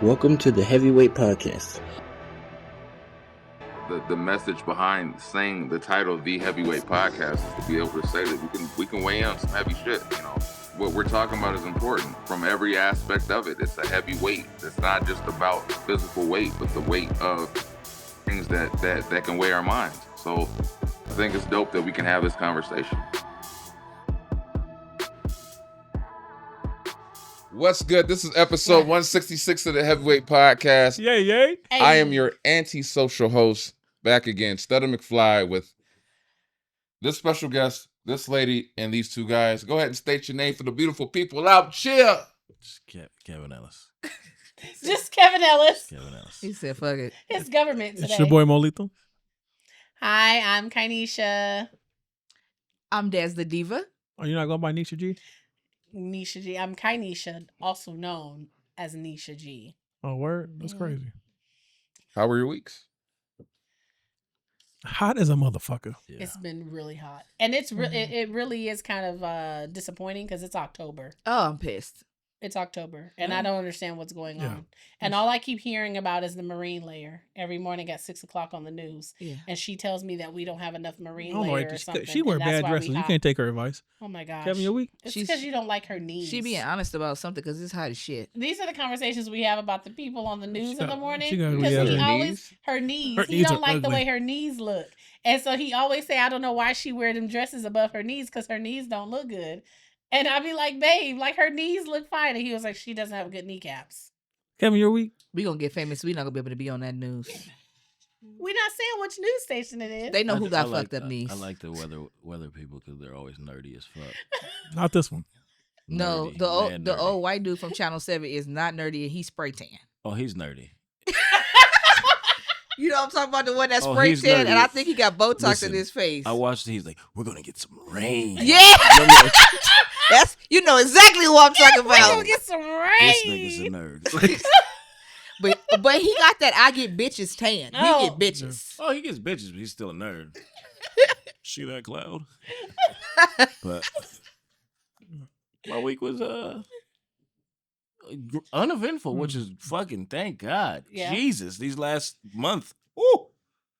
Welcome to the Heavyweight Podcast. The message behind saying the title The Heavyweight Podcast is to be able to say that we can weigh in on some heavy shit. You know, what we're talking about is important from every aspect of it. It's a heavy weight. It's not just about physical weight, but the weight of things that can weigh our minds. So I think it's dope that we can have this conversation. What's good? This is episode 166 of the Heavyweight Podcast. Yay, yay. Hey. I am your anti-social host, back again, Stutter McFly, with this special guest, this lady, and these two guys. Go ahead and state your name for the beautiful people out here. Kevin Ellis. Just Kevin Ellis. Kevin Ellis. He said, fuck it. His government today. It's your boy Molito. Hi, I'm Kainisha. I'm Des the Diva. Oh, you're not going by Nisha G? Nisha G. I'm Kainisha, also known as Nisha G. Oh, word? That's crazy. How were your weeks? Hot as a motherfucker. Yeah. It's been really hot. And it's it really is kind of disappointing because it's October. Oh, I'm pissed. It's October, and I don't understand what's going on. And all I keep hearing about is the marine layer every morning at 6 o'clock on the news. Yeah. And she tells me that we don't have enough marine layer or something. She wear bad dresses. You can't take her advice. Oh, my gosh. Kevin, your week? It's because you don't like her knees. She being honest about something because it's hot as shit. These are the conversations we have about the people on the news in the morning. Because her knees. He don't like the way her knees look. And so he always say, I don't know why she wear them dresses above her knees because her knees don't look good. And I'd be like, babe, like her knees look fine. And he was like, she doesn't have good kneecaps. Kevin, your week? We gonna get famous. We not gonna be able to be on that news. We're not saying which news station it is. They know who got fucked up knees. I like the weather people because they're always nerdy as fuck. Not this one. No, nerdy, the old white dude from Channel 7 is not nerdy and he's spray tan. Oh, he's nerdy. You know what I'm talking about? The one that spray tan, and I think he got Botox in his face. I watched it. He's like, we're going to get some rain. Yeah. That's, you know exactly what I'm talking about. We're going to get some rain. This nigga's a nerd. But he got that I get bitches tan. Oh. He get bitches. Oh, he gets bitches, but he's still a nerd. See that cloud? But my week was uneventful, which is fucking thank God. Yeah. Jesus, these last month. Ooh.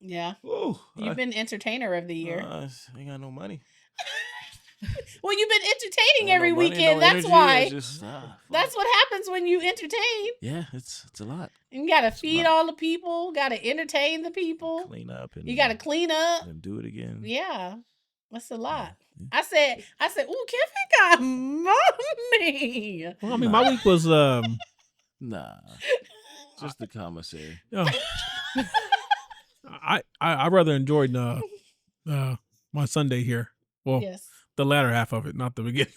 Yeah. Ooh. You've been entertainer of the year. I ain't got no money. Well, you've been entertaining every no money, weekend. no That's energy. why. Fuck. That's what happens when you entertain. Yeah, it's a lot. You got to feed all the people. Got to entertain the people. Clean up. And You got to clean up. and do it again. Yeah. That's a lot. Yeah. I said, ooh, Kevin got money. Well, I mean, my week was... Nah. Just the commissary. I rather enjoyed my Sunday here. Well, Yes. the latter half of it, not the beginning.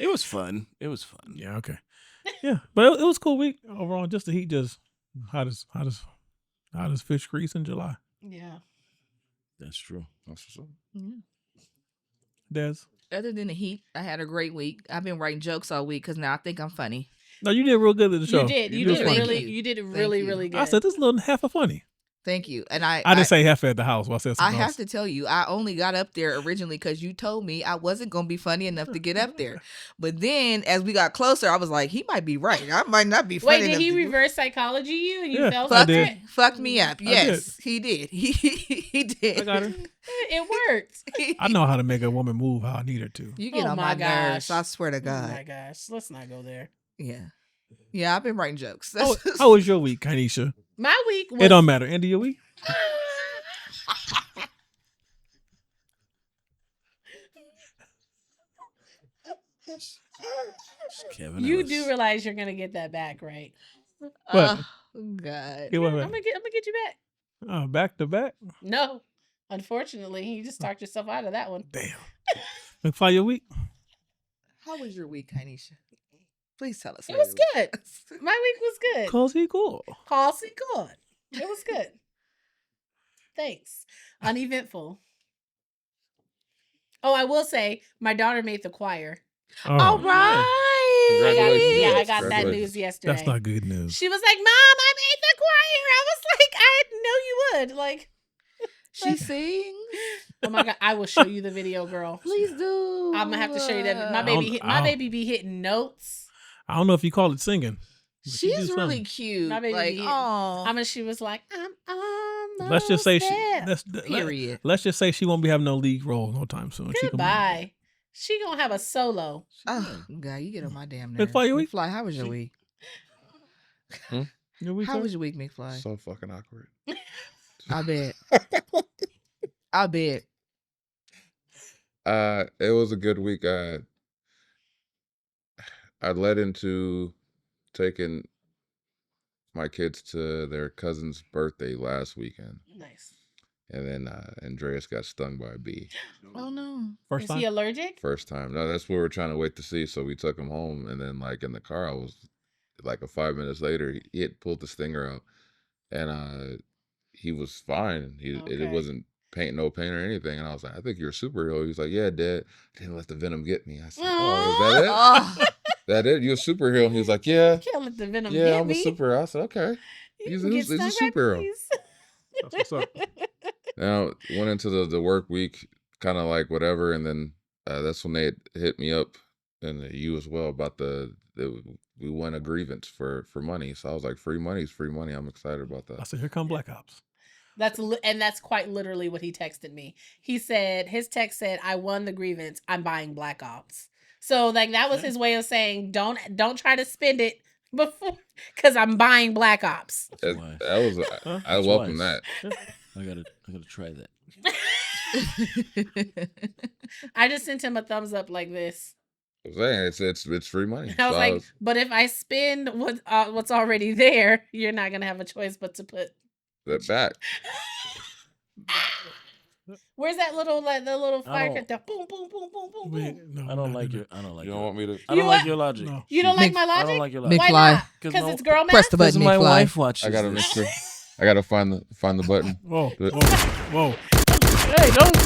It was fun. Yeah, okay. Yeah, but it was a cool week overall. Just the heat, just hot as fish grease in July. Yeah. That's true. That's what's up. Des? Other than the heat, I had a great week. I've been writing jokes all week because now I think I'm funny. No, you did real good at the show. You did. You was did funny. really. You did really, really good. I said this is a little half a funny. Thank you. And I didn't say half at the house. Well, I said I something have else. to tell you, I only got up there originally because you told me I wasn't going to be funny enough to get up there. But then as we got closer, I was like, he might be right. I might not be funny Wait, did enough he to reverse psychology you and you Yeah, fell I for did. it? Fucked me up. Yes, he did. He did. I got her. It worked. I know how to make a woman move how I need her to. You get Oh on my my nerves. gosh. I swear to Oh God. my gosh. Let's not go there. Yeah, I've been writing jokes. How was your week, Kainisha? My week was. It don't matter. End of your week? Kevin You Ellis. do realize you're gonna get that back, right? What? Oh, God. Get what I'm back? gonna get you back. Oh, back to back? No, unfortunately, you just talked yourself out of that one. Damn. McFly, your week? How was your week, Kainisha? Please tell us. It was good. My week was good. Cause he cool. Calcy good. It was good. Thanks. Uneventful. Oh, I will say, my daughter made the choir. Oh, All right. Congratulations. I got that Congratulations. news yesterday. that's not good news. She was like, Mom, I made the choir. I was like, I know you would. Like, She sings. oh my God, I will show you the video, girl. Please do. I'm gonna have to show you that. My I don't- baby be hitting notes. I don't know if you call it singing. She's really cute. My baby Like, be- oh, I mean, she was like, I'm almost Let's just say there. period. Let's just say she won't be having no league role no time soon. Goodbye. She gonna have a solo. Oh, God, you get on my damn McFly, nerves. your week? McFly, how was your week? Your week, How sir? was your week, McFly? So fucking awkward. I bet. I bet. It was a good week. I led into taking my kids to their cousin's birthday last weekend, Nice. and then Andreas got stung by a bee. Oh no. First Is time? he allergic? First time. No, that's what we were trying to wait to see. So we took him home, and then like in the car, I was like 5 minutes later, he had pulled the stinger out, and he was fine. It Okay. wasn't no pain or anything. And I was like, I think you're a superhero. He's like, yeah, Dad. Didn't let the venom get me. I said, oh, is that it? Oh, That it? You're a superhero? And he was like, yeah, Can't let the venom yeah, get I'm me. a superhero. I said, okay. You He's can a get stung by superhero. bees. That's what's up. Now went into the work week, kind of like whatever, and then that's when they hit me up, and you as well, about we won a grievance for money. So I was like, free money's free money. I'm excited about I that. said, here come Black Ops. That's quite literally what he texted me. He said his text said, "I won the grievance. I'm buying Black Ops." So like that was his way of saying, don't try to spend it before, because I'm buying Black Ops. That Twice. was I Twice. welcome that. I gotta try that. I just sent him a thumbs up like this. I'm saying it's free money. I was So like, but if I spend what's already there, you're not gonna have a choice but to put. that back. Where's that little the little I fire? don't- The boom boom boom boom boom Wait, boom. no, I don't no, like no, your. I don't like You don't your. want me to? I don't You like what? your logic. no. You don't like Mick- my I logic? don't like your logic. Why McFly. not? Because no- it's girl math. Press the button, my McFly. wife watches. I gotta this. make sure. I gotta find the button. Whoa, But- whoa, whoa. Hey, don't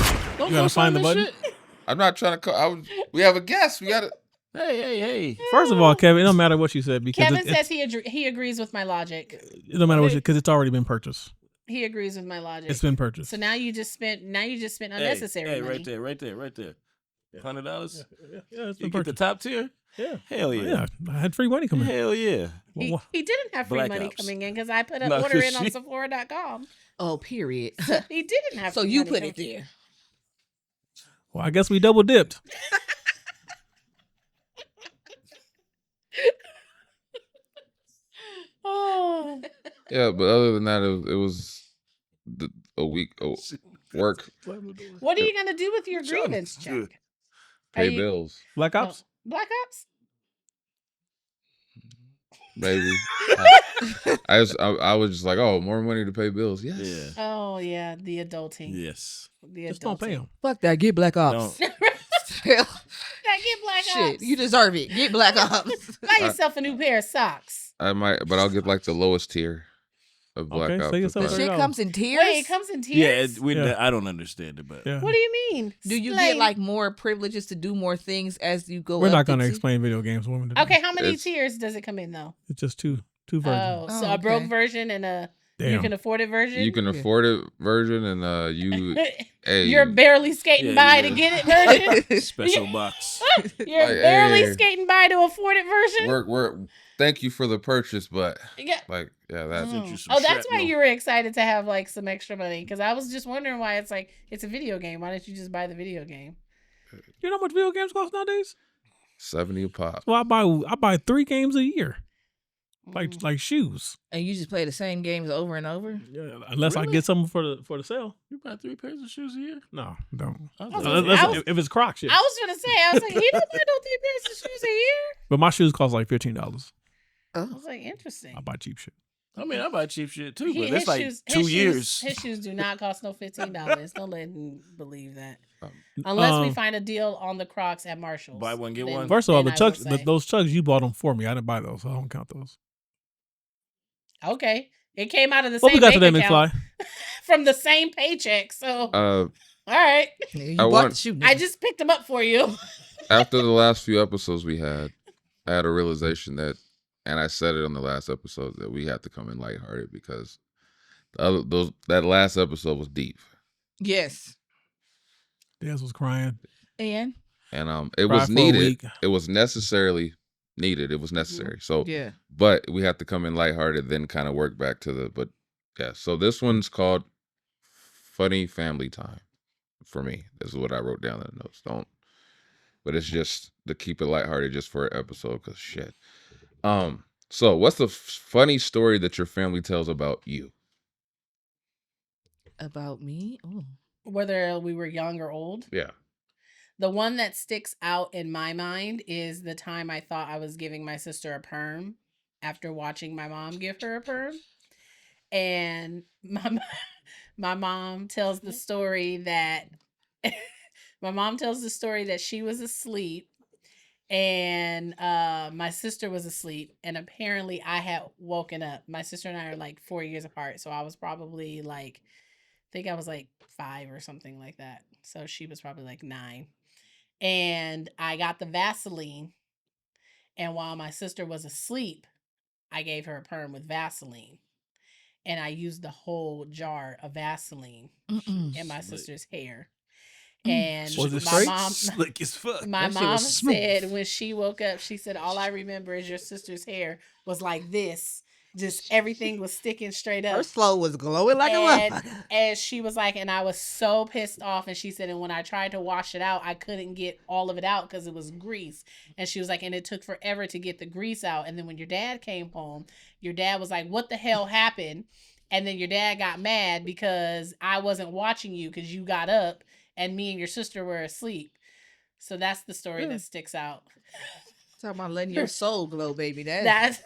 You gotta find the this button? shit. I'm not trying to call. We have a guest. We gotta. Hey. First of all, Kevin, it don't matter what you said because Kevin says he agrees with my logic. it don't matter what because it's already been purchased. He agrees with my logic. It's been purchased. So now you just spent unnecessary Hey, money. right there. $100. Yeah, it's You been get the purchased. top tier. Yeah. Hell yeah. I had free money coming. Hell yeah. He didn't have free Black money Ops. coming in because I put an No, order in on she- Sephora.com. Oh, period. So he didn't have. So free you money put it coming- there. Well, I guess we double dipped. Oh, Yeah, but other than that, it was a week of work, what are you gonna do with your John, grievance check? good. pay Are you- bills, Black Ops? Black Ops? baby. I was just like, oh, more money to pay bills. Yes. Yeah. Oh yeah, the adulting. Yes. The Just don't pay adulting. them. Fuck that. Get Black Ops. Don't. Now get Black Shit, Ops. you deserve it. Get Black Ops. Buy yourself a new pair of socks. I might, but I'll get like the lowest tier of Black Okay, Ops. so you if sell I- The $30. shit comes in tiers. Wait, it comes in tiers. Yeah, I don't understand it, but Yeah. What do you mean? Do you Slay. get like more privileges to do more things as you go? We're up not going to the t- explain video games. Women today. Okay, how many It's- tiers does it come in though? It's just two versions. Oh, so Oh, a broke okay. version and a you Damn. can afford it version. you can afford it version, and you, hey, You're barely skating Yeah, by yeah. to get it version. special box. You're Like, barely hey. skating by to afford it version. we're thank you for the purchase, but Yeah. like, yeah, that's Sent you some Oh, that's why shrapnel. you were excited to have like some extra money because I was just wondering why it's like it's a video game. Why don't you just buy the video game? You know how much video games cost nowadays? 70 a pop. Well, I buy 3 games a year, like shoes. And you just play the same games over and over. Yeah, unless I Really? get something for the sale. You buy 3 pairs of shoes a year? No, don't. I was thought- gonna say, Unless- I was- if it's Crocs, yes. I was gonna say, I was like, he don't buy no 3 pairs of shoes a year. But my shoes cost like $15. I was like, interesting. I buy cheap shit. I mean, I buy cheap shit too, but His that's like shoes- 2 years. His shoes do not cost no $15. Don't let him believe that. Um, Unless we find a deal on the Crocs at Marshall's. Buy one, get Then- one. First of all, then the I will chugs, say. those chugs you bought them for me. I didn't buy those, so I don't count those. Okay. It came out of the What same we got bank today, account McFly? from the same paycheck. So, all right. Yeah, you I bought want- the shoe. I nigga. just picked them up for you. after the last few episodes we had, I had a realization that, and I said it on the last episode, that we have to come in lighthearted because that last episode was deep, Yes. Daz was crying. And and it Cried was for a needed. week. It was necessarily needed. It was necessary. So, Yeah. but we have to come in lighthearted, then kind of work back to the. But yeah, so this one's called Funny Family Time for me. This is what I wrote down in the notes. But it's just to keep it lighthearted just for an episode, because shit. So what's the funny story that your family tells about you? About me? Oh. Whether we were young or old. Yeah. The one that sticks out in my mind is the time I thought I was giving my sister a perm after watching my mom give her a perm. And my mom tells the story that she was asleep and my sister was asleep, and apparently I had woken up. My sister and I are like 4 years apart, so I was probably like, I think I was like 5 or something like that. So she was probably like 9. And I got the Vaseline, and while my sister was asleep, I gave her a perm with Vaseline. And I used the whole jar of Vaseline in my sister's hair. And Was it my straight? mom, Slick as fuck. my That shit mom was smooth. said when she woke up, she said, all I remember is your sister's hair was like this. Just everything was sticking straight up. Her slow was glowing like a motherfucker. And she was like, and I was so pissed off. And she said, and when I tried to wash it out, I couldn't get all of it out because it was grease. And she was like, and it took forever to get the grease out. And then when your dad came home, your dad was like, what the hell happened? And then your dad got mad because I wasn't watching you because you got up and me and your sister were asleep. So that's the story that sticks out. Talking about letting your soul glow, baby. That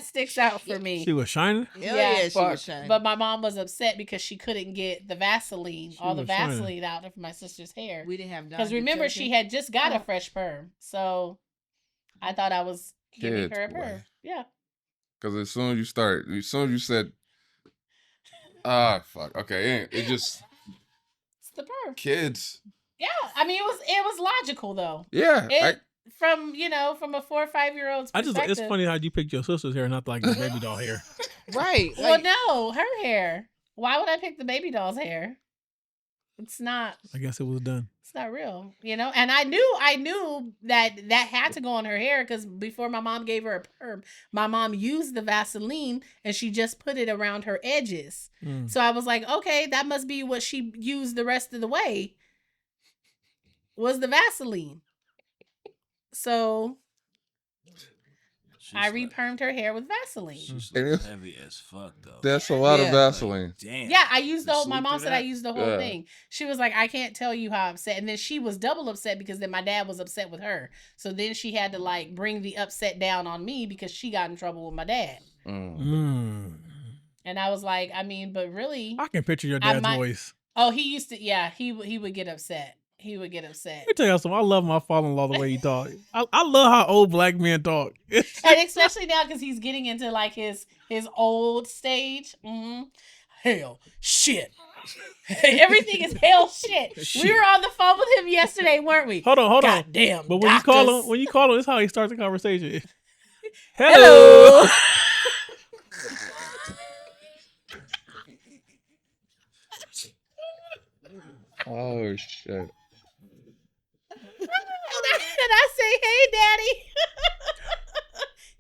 Sticks out for me. She was shining. Hell yeah, she was shining. But my mom was upset because she couldn't get the Vaseline, shining. out of my sister's hair. We didn't have because remember she had just got a fresh perm, so I thought I was giving her a perm. Yeah. Because as soon as you said, fuck, okay, it just It's the perm. kids. Yeah, I mean it was logical though. Yeah, from a 4 or 5 year old's perspective. It's funny how you picked your sister's hair, not like the baby doll hair. Right. Well, no, her hair. Why would I pick the baby doll's hair? It's not. I guess it was done. It's not real, And I knew that had to go on her hair because before my mom gave her a perm, my mom used the Vaseline and she just put it around her edges. So I was like, okay, that must be what she used the rest of the way. Was the Vaseline. So I re-permed her hair with Vaseline. She's heavy as fuck though. That's a lot of Vaseline. Like, damn. Yeah, I used the whole. My Sleep mom through said I that? used the whole thing. She was like, I can't tell you how upset, and then she was double upset because then my dad was upset with her. So then she had to like bring the upset down on me because she got in trouble with my dad. And I was like, I mean, but really, I can picture your dad's voice. Oh, he used to. Yeah, he would get upset. He would get upset. Let me tell you something. I love my father-in-law the way he talk. I love how old black men talk. And especially now because he's getting into like his old stage. Hell, shit. Everything is hell shit. We were on the phone with him yesterday, weren't we? Hold on. Goddamn. But doctors. when you call him, this is how he starts the conversation. Hello. Oh shit. And I say, hey, daddy.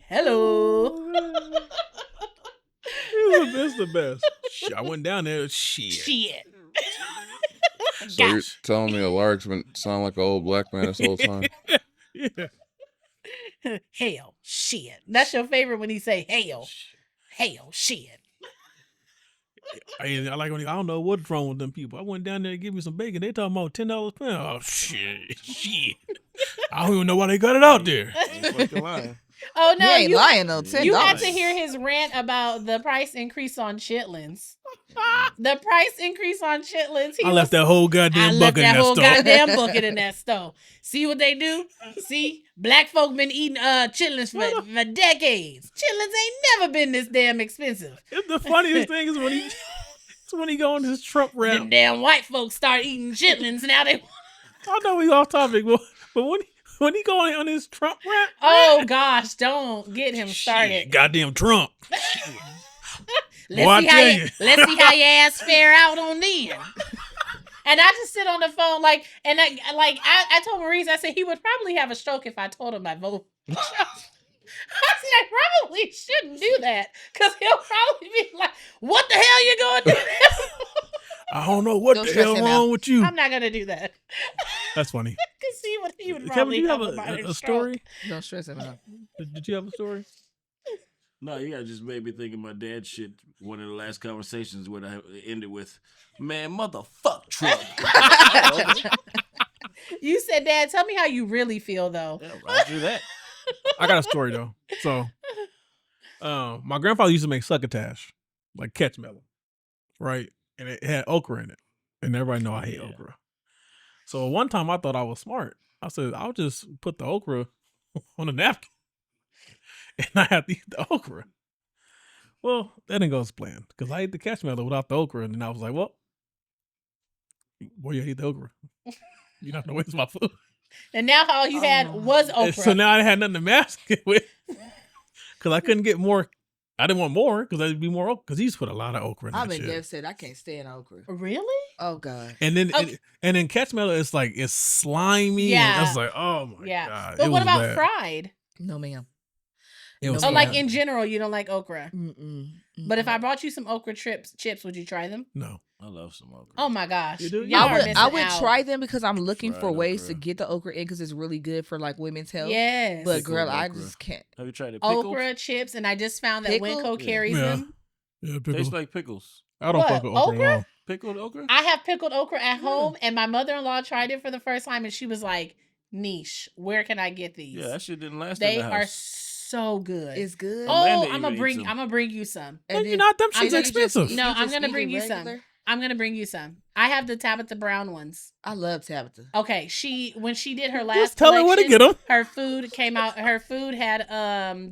Hello. That's the best. Shit, I went down there. Shit. So you're telling me a large man sound like an old black man this whole time? Yeah. Hell, shit. That's your favorite when he say hell. Hell, shit. I like when I don't know what's wrong with them people. I went down there to give me some bacon. They talking about $10 a pound. Oh shit. I don't even know why they got it out there. Oh no, you ain't lying though. $10. You had to hear his rant about the price increase on chitlins. The price increase on chitlins. I left that whole goddamn bucket in that stove. goddamn bucket in that stove. See what they do? See, black folk been eating chitlins for decades. Chitlins ain't never been this damn expensive. The funniest thing is when he go on his Trump rap. Them damn white folks start eating chitlins now. They. I know we off topic, but when he go on his Trump rap. Oh gosh, don't get him started. Shit, goddamn Trump. Let's see how your ass fare out on them. And I just sit on the phone I told Maurice, I said he would probably have a stroke if I told him I I said, I probably shouldn't do that because he'll probably be like, "What the hell you going to do?" I don't know what Don't the stress hell him wrong out. with you. I'm not gonna do that. That's funny. Because he would Kevin, probably do you have have a minor a stroke. story? Don't stress him out. Did you have a story? No, you guys just made me think of my dad shit. One of the last conversations when I ended with, man, motherfuck Trump. You said, "Dad, tell me how you really feel, though." Yeah, roger that. I got a story though. So, my grandfather used to make succotash, like catch melon, right? And it had okra in it, and everybody know I hate Yeah. okra. So one time I thought I was smart. I said I'll just put the okra on a napkin, and I had to eat the okra. Well, that didn't go as planned because I ate the catch melon without the okra, and then I was like, "Well, boy, you eat the okra. You're not gonna waste my food." And now all you had was And okra. so now I had nothing to mask it with because I couldn't get more. I didn't want more because there'd be more okra because he used to put a lot of okra in I've that been shit. devastated. I can't stand okra. Really? Oh God. And then Okay. and then catch melon is like it's slimy. Yeah. And I was like, oh my Yeah. god. But it what was about bad. fried? No, ma'am. It was Oh, like bad. in general, you don't like okra. Mm-mm. But if I brought you some okra chips, would you try them? No. I love some okra. Oh my gosh. You do? Y'all are missing I would out. try them because I'm looking Fried for ways to okra. get the okra in because it's really good for like women's health. Yes. But Pickled girl, I okra. just can't. Have you tried it? Pickled? Okra chips, and I just found that Pickled? Winco Yeah. carries Yeah. them. Yeah, pickle. Tastes like pickles. I don't What, fuck with okra okra? at all. Pickled okra? I have pickled okra at home, and my mother-in-law tried it for the first time, and she was like, "Niche, where can I get these?" Yeah, that shit didn't last They in the are house. so good. It's good. Oh, Amanda I'm gonna even bring. eats I'm gonna bring you some. No, And you're then- not. Them I shit's know you just- expensive. you No, I'm just gonna eat bring it you some. regular? I'm gonna bring you some. I have the Tabitha Brown ones. I love Tabitha. Okay, when she did her last Just tell her where to collection, get them. her food came out. Her food had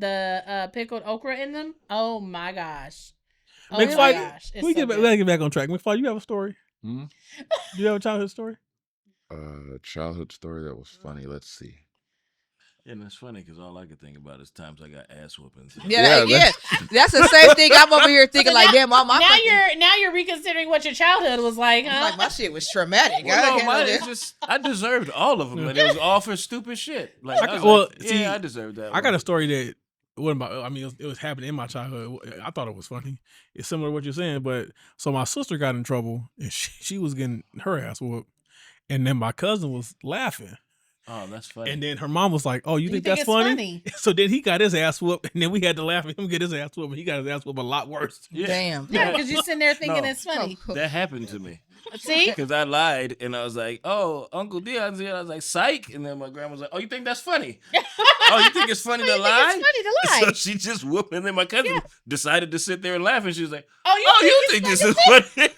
the pickled okra in them. Oh my gosh. Oh my McFly, gosh. It's we so get back, good. gotta get back on track. McFly, you have a story? Hmm? Do you have a childhood story? Childhood story that was funny. Let's see. And it's funny because all I could think about is times I got ass whoopings. Yeah, Yeah, that's the same thing. I'm over here thinking So like, now- damn, mom, Now you're reconsidering what your childhood was like, huh? like my shit was traumatic. Well, I no, can't mine know is that. just I deserved all of them, and it was all for stupid shit. Like, I was Well, like, see, yeah, I deserved that. I got one. a story that wasn't about. I mean, it was happening in my childhood. I thought it was funny. It's similar to what you're saying, but so my sister got in trouble and she was getting her ass whooped, and then my cousin was laughing, Oh, that's funny. and then her mom was like, "Oh, you think that's it's funny?" So then he got his ass whooped, and then we had to laugh at him get his ass whooped, and he got his ass whooped a lot worse. yeah, Damn. Yeah, because you're sitting there thinking No. it's funny. that happened to me See? because I lied and I was like, "Oh, Uncle Dion's here." I was like, "Psych," and then my grandma was like, "Oh, you think that's funny? Oh, you think it's funny to You think lie?" it's funny to lie. So she just whooped, and then my cousin decided to sit there and laugh, and she was like, Oh, "Oh, you think this is funny?"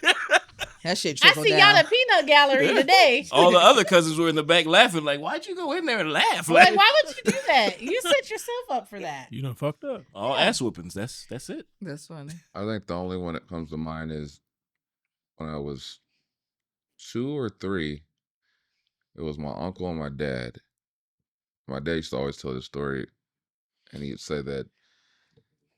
That shit I trickled see down. y'all at Peanut Gallery today. All the other cousins were in the back laughing, like, "Why'd you go in there and laugh?" Like, why would you do that? You set yourself up for that. You done fucked up. all ass whoopings. That's it. That's funny. I think the only one that comes to mind is when I was 2 or 3. It was my uncle and my dad. My dad used to always tell this story, and he'd say that.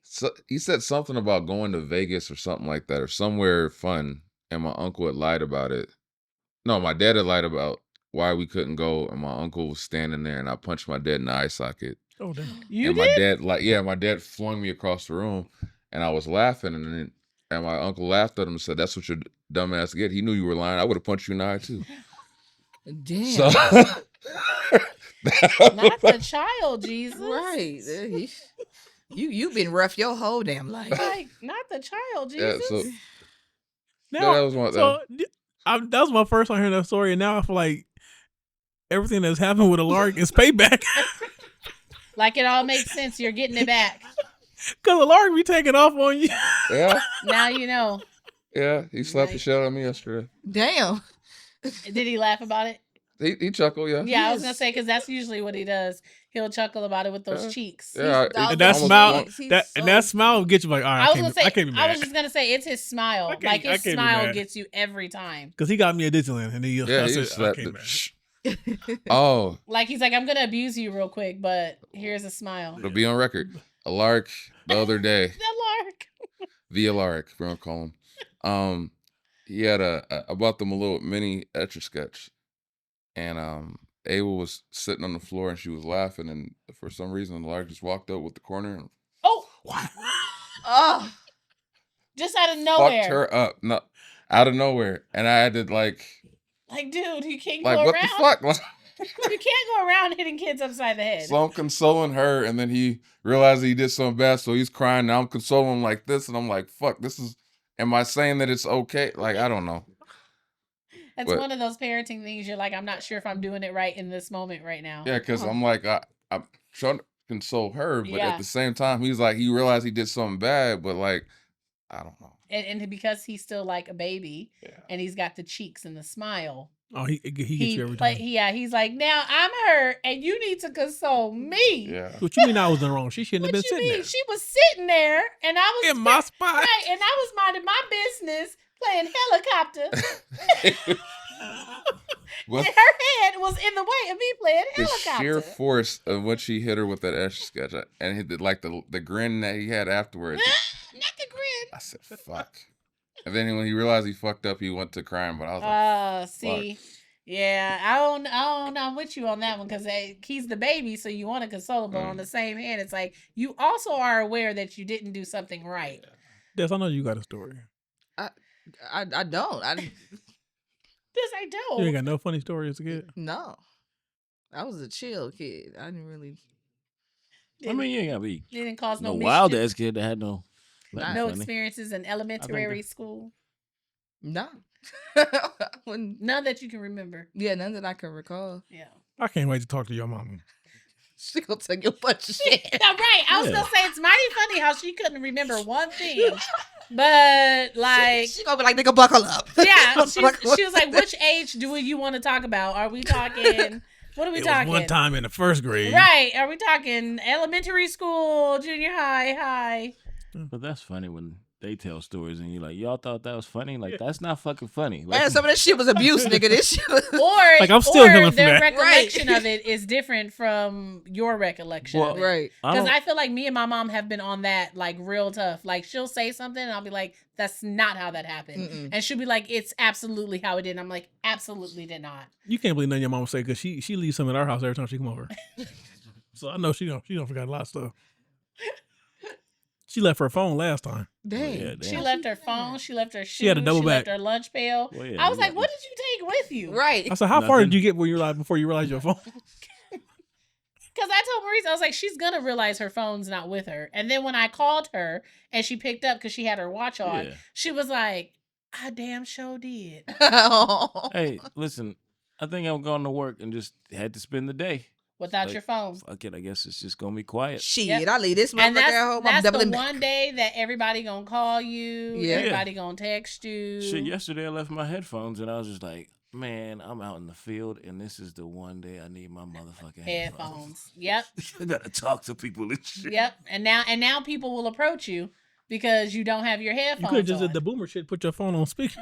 So he said something about going to Vegas or something like that, or somewhere fun, and my uncle had lied about it. No, my dad had lied about why we couldn't go, and my uncle was standing there, and I punched my dad in the eye socket. Oh damn. You and did? my dad, my dad flung me across the room, and I was laughing, and my uncle laughed at him and said, "That's what your dumb ass get." He knew you were lying. I would have punched you in the eye too. Damn. So, Not the child, Jesus. Right. You've been rough your whole damn life. Like, not the child, yeah, Jesus. so Now, that was one. that was my first time hearing that story, and now I feel like everything that's happened with Alaric is payback. Like, it all makes sense. You're getting it back. Because Alaric be taking off on you. Yeah, Now you know. yeah. He slapped the shit out of me yesterday. Damn. Did he laugh about it? He chuckled, yeah. Yeah, I was going to say, because that's usually what he does. He'll chuckle about it with those Yeah. cheeks. Yeah, He's And that almost smile, want- that smile will get you like, all right, I was gonna say, I can't be I mad. was just gonna say, it's his smile. I Like can't his be smile mad. gets you every time. Because he got me at Disneyland, and Yeah, I he said, slapped I the. can't Shh. Oh, Like he's like, I'm gonna abuse you real quick, but here's a smile. it'll be on record. Alaric the other day. The lark. The Alaric, we're gonna call him. He had I bought them a little mini Etch-a-Sketch, and Ava was sitting on the floor and she was laughing, and for some reason, Lark just walked up with the corner and Oh, just out of nowhere. fucked her up, no, out of nowhere, and I had to like, dude, you can't like go what around. the fuck? Like, You can't go around hitting kids upside the head. so I'm consoling her, and then he realized he did something bad, so he's crying. Now I'm consoling him like this, and I'm like, fuck, this is. Am I saying that it's okay? Like, I don't know. That's one of those parenting things. You're like, I'm not sure if I'm doing it right in this moment right now. Yeah, because I'm like, I'm trying to console her, but Yeah. at the same time, he's like, he realized he did something bad, but like, I don't know. And because he's still like a baby, and he's got the cheeks and the smile. Oh, he gets you every time. Yeah, he's like, now I'm hurt, and you need to console me. Yeah. What you mean I was in the wrong? She shouldn't have been What you sitting mean? there. She was sitting there, and I was In my spot. right, and I was minding my business, playing helicopter. Well, and her head was in the way of me playing the helicopter. sheer force of what she hit her with that Etch sketch, and he did like the grin that he had afterwards. Not the grin. I said, fuck. And then when he realized he fucked up, he went to crying. But I was like, see, fuck. yeah, I don't, I'm with you on that one because he's the baby, so you want to console him, but on the same hand, it's like you also are aware that you didn't do something right. Des, I know you got a story. I don't. Yes, I don't. You ain't got no funny story as a kid? No. I was a chill kid. I didn't really. I mean, you ain't gotta be Didn't cause no wild mischief, ass kid that had no funny. experiences in elementary school. No. None that you can remember. Yeah, none that I can recall. Yeah. I can't wait to talk to your mama. She gonna take a bunch of shit. Yeah, right. I was gonna say it's mighty funny how she couldn't remember one thing, but like she gonna be like, nigga, buckle up. Yeah, she was like, which age do you want to talk about? Are we talking? What are we talking? Was one time in the first grade, right? Are we talking elementary school, junior high? But that's funny when they tell stories and you're like, y'all thought that was funny? Like, that's not fucking funny. Like, Man, some of that shit was abuse, nigga. This shit was... Or like I'm still healing from their that. recollection of it is different from your recollection of it. Right. Because I feel like me and my mom have been on that like real tough. Like she'll say something and I'll be like, that's not how that happened. Mm-mm. And she'll be like, it's absolutely how it did. And I'm like, absolutely did not. You can't believe nothing your mama say because she leaves some at our house every time she come over. So I know she don't forget a lot of stuff. She left her phone last time. Dang. Yeah, She left her phone. She left her shoes. She had a double back. Left her lunch pail. Well, yeah, I was like, what did you take with you? Right. I said, how far Nothing. did you get when you realized before you realized your phone? Because I told Maurice, I was like, she's going to realize her phone's not with her. And then when I called her and she picked up because she had her watch on, Yeah. she was like, I damn sure did. Hey, listen, I think I'm going to work and just had to spend the day. Without Like, your phone. Fuck it, I guess it's just going to be quiet. Shit, Yep. I leave this And motherfucker at home. I'm that's the doubling back. one day that everybody gonna call you. Yeah. Everybody gonna text you. Shit, yesterday I left my headphones and I was just like, man, I'm out in the field and this is the one day I need my motherfucking headphones. Yep. I gotta talk to people and shit. Yep. And now people will approach you because you don't have your You headphones could have just on. did the boomer shit, put your phone on speaker.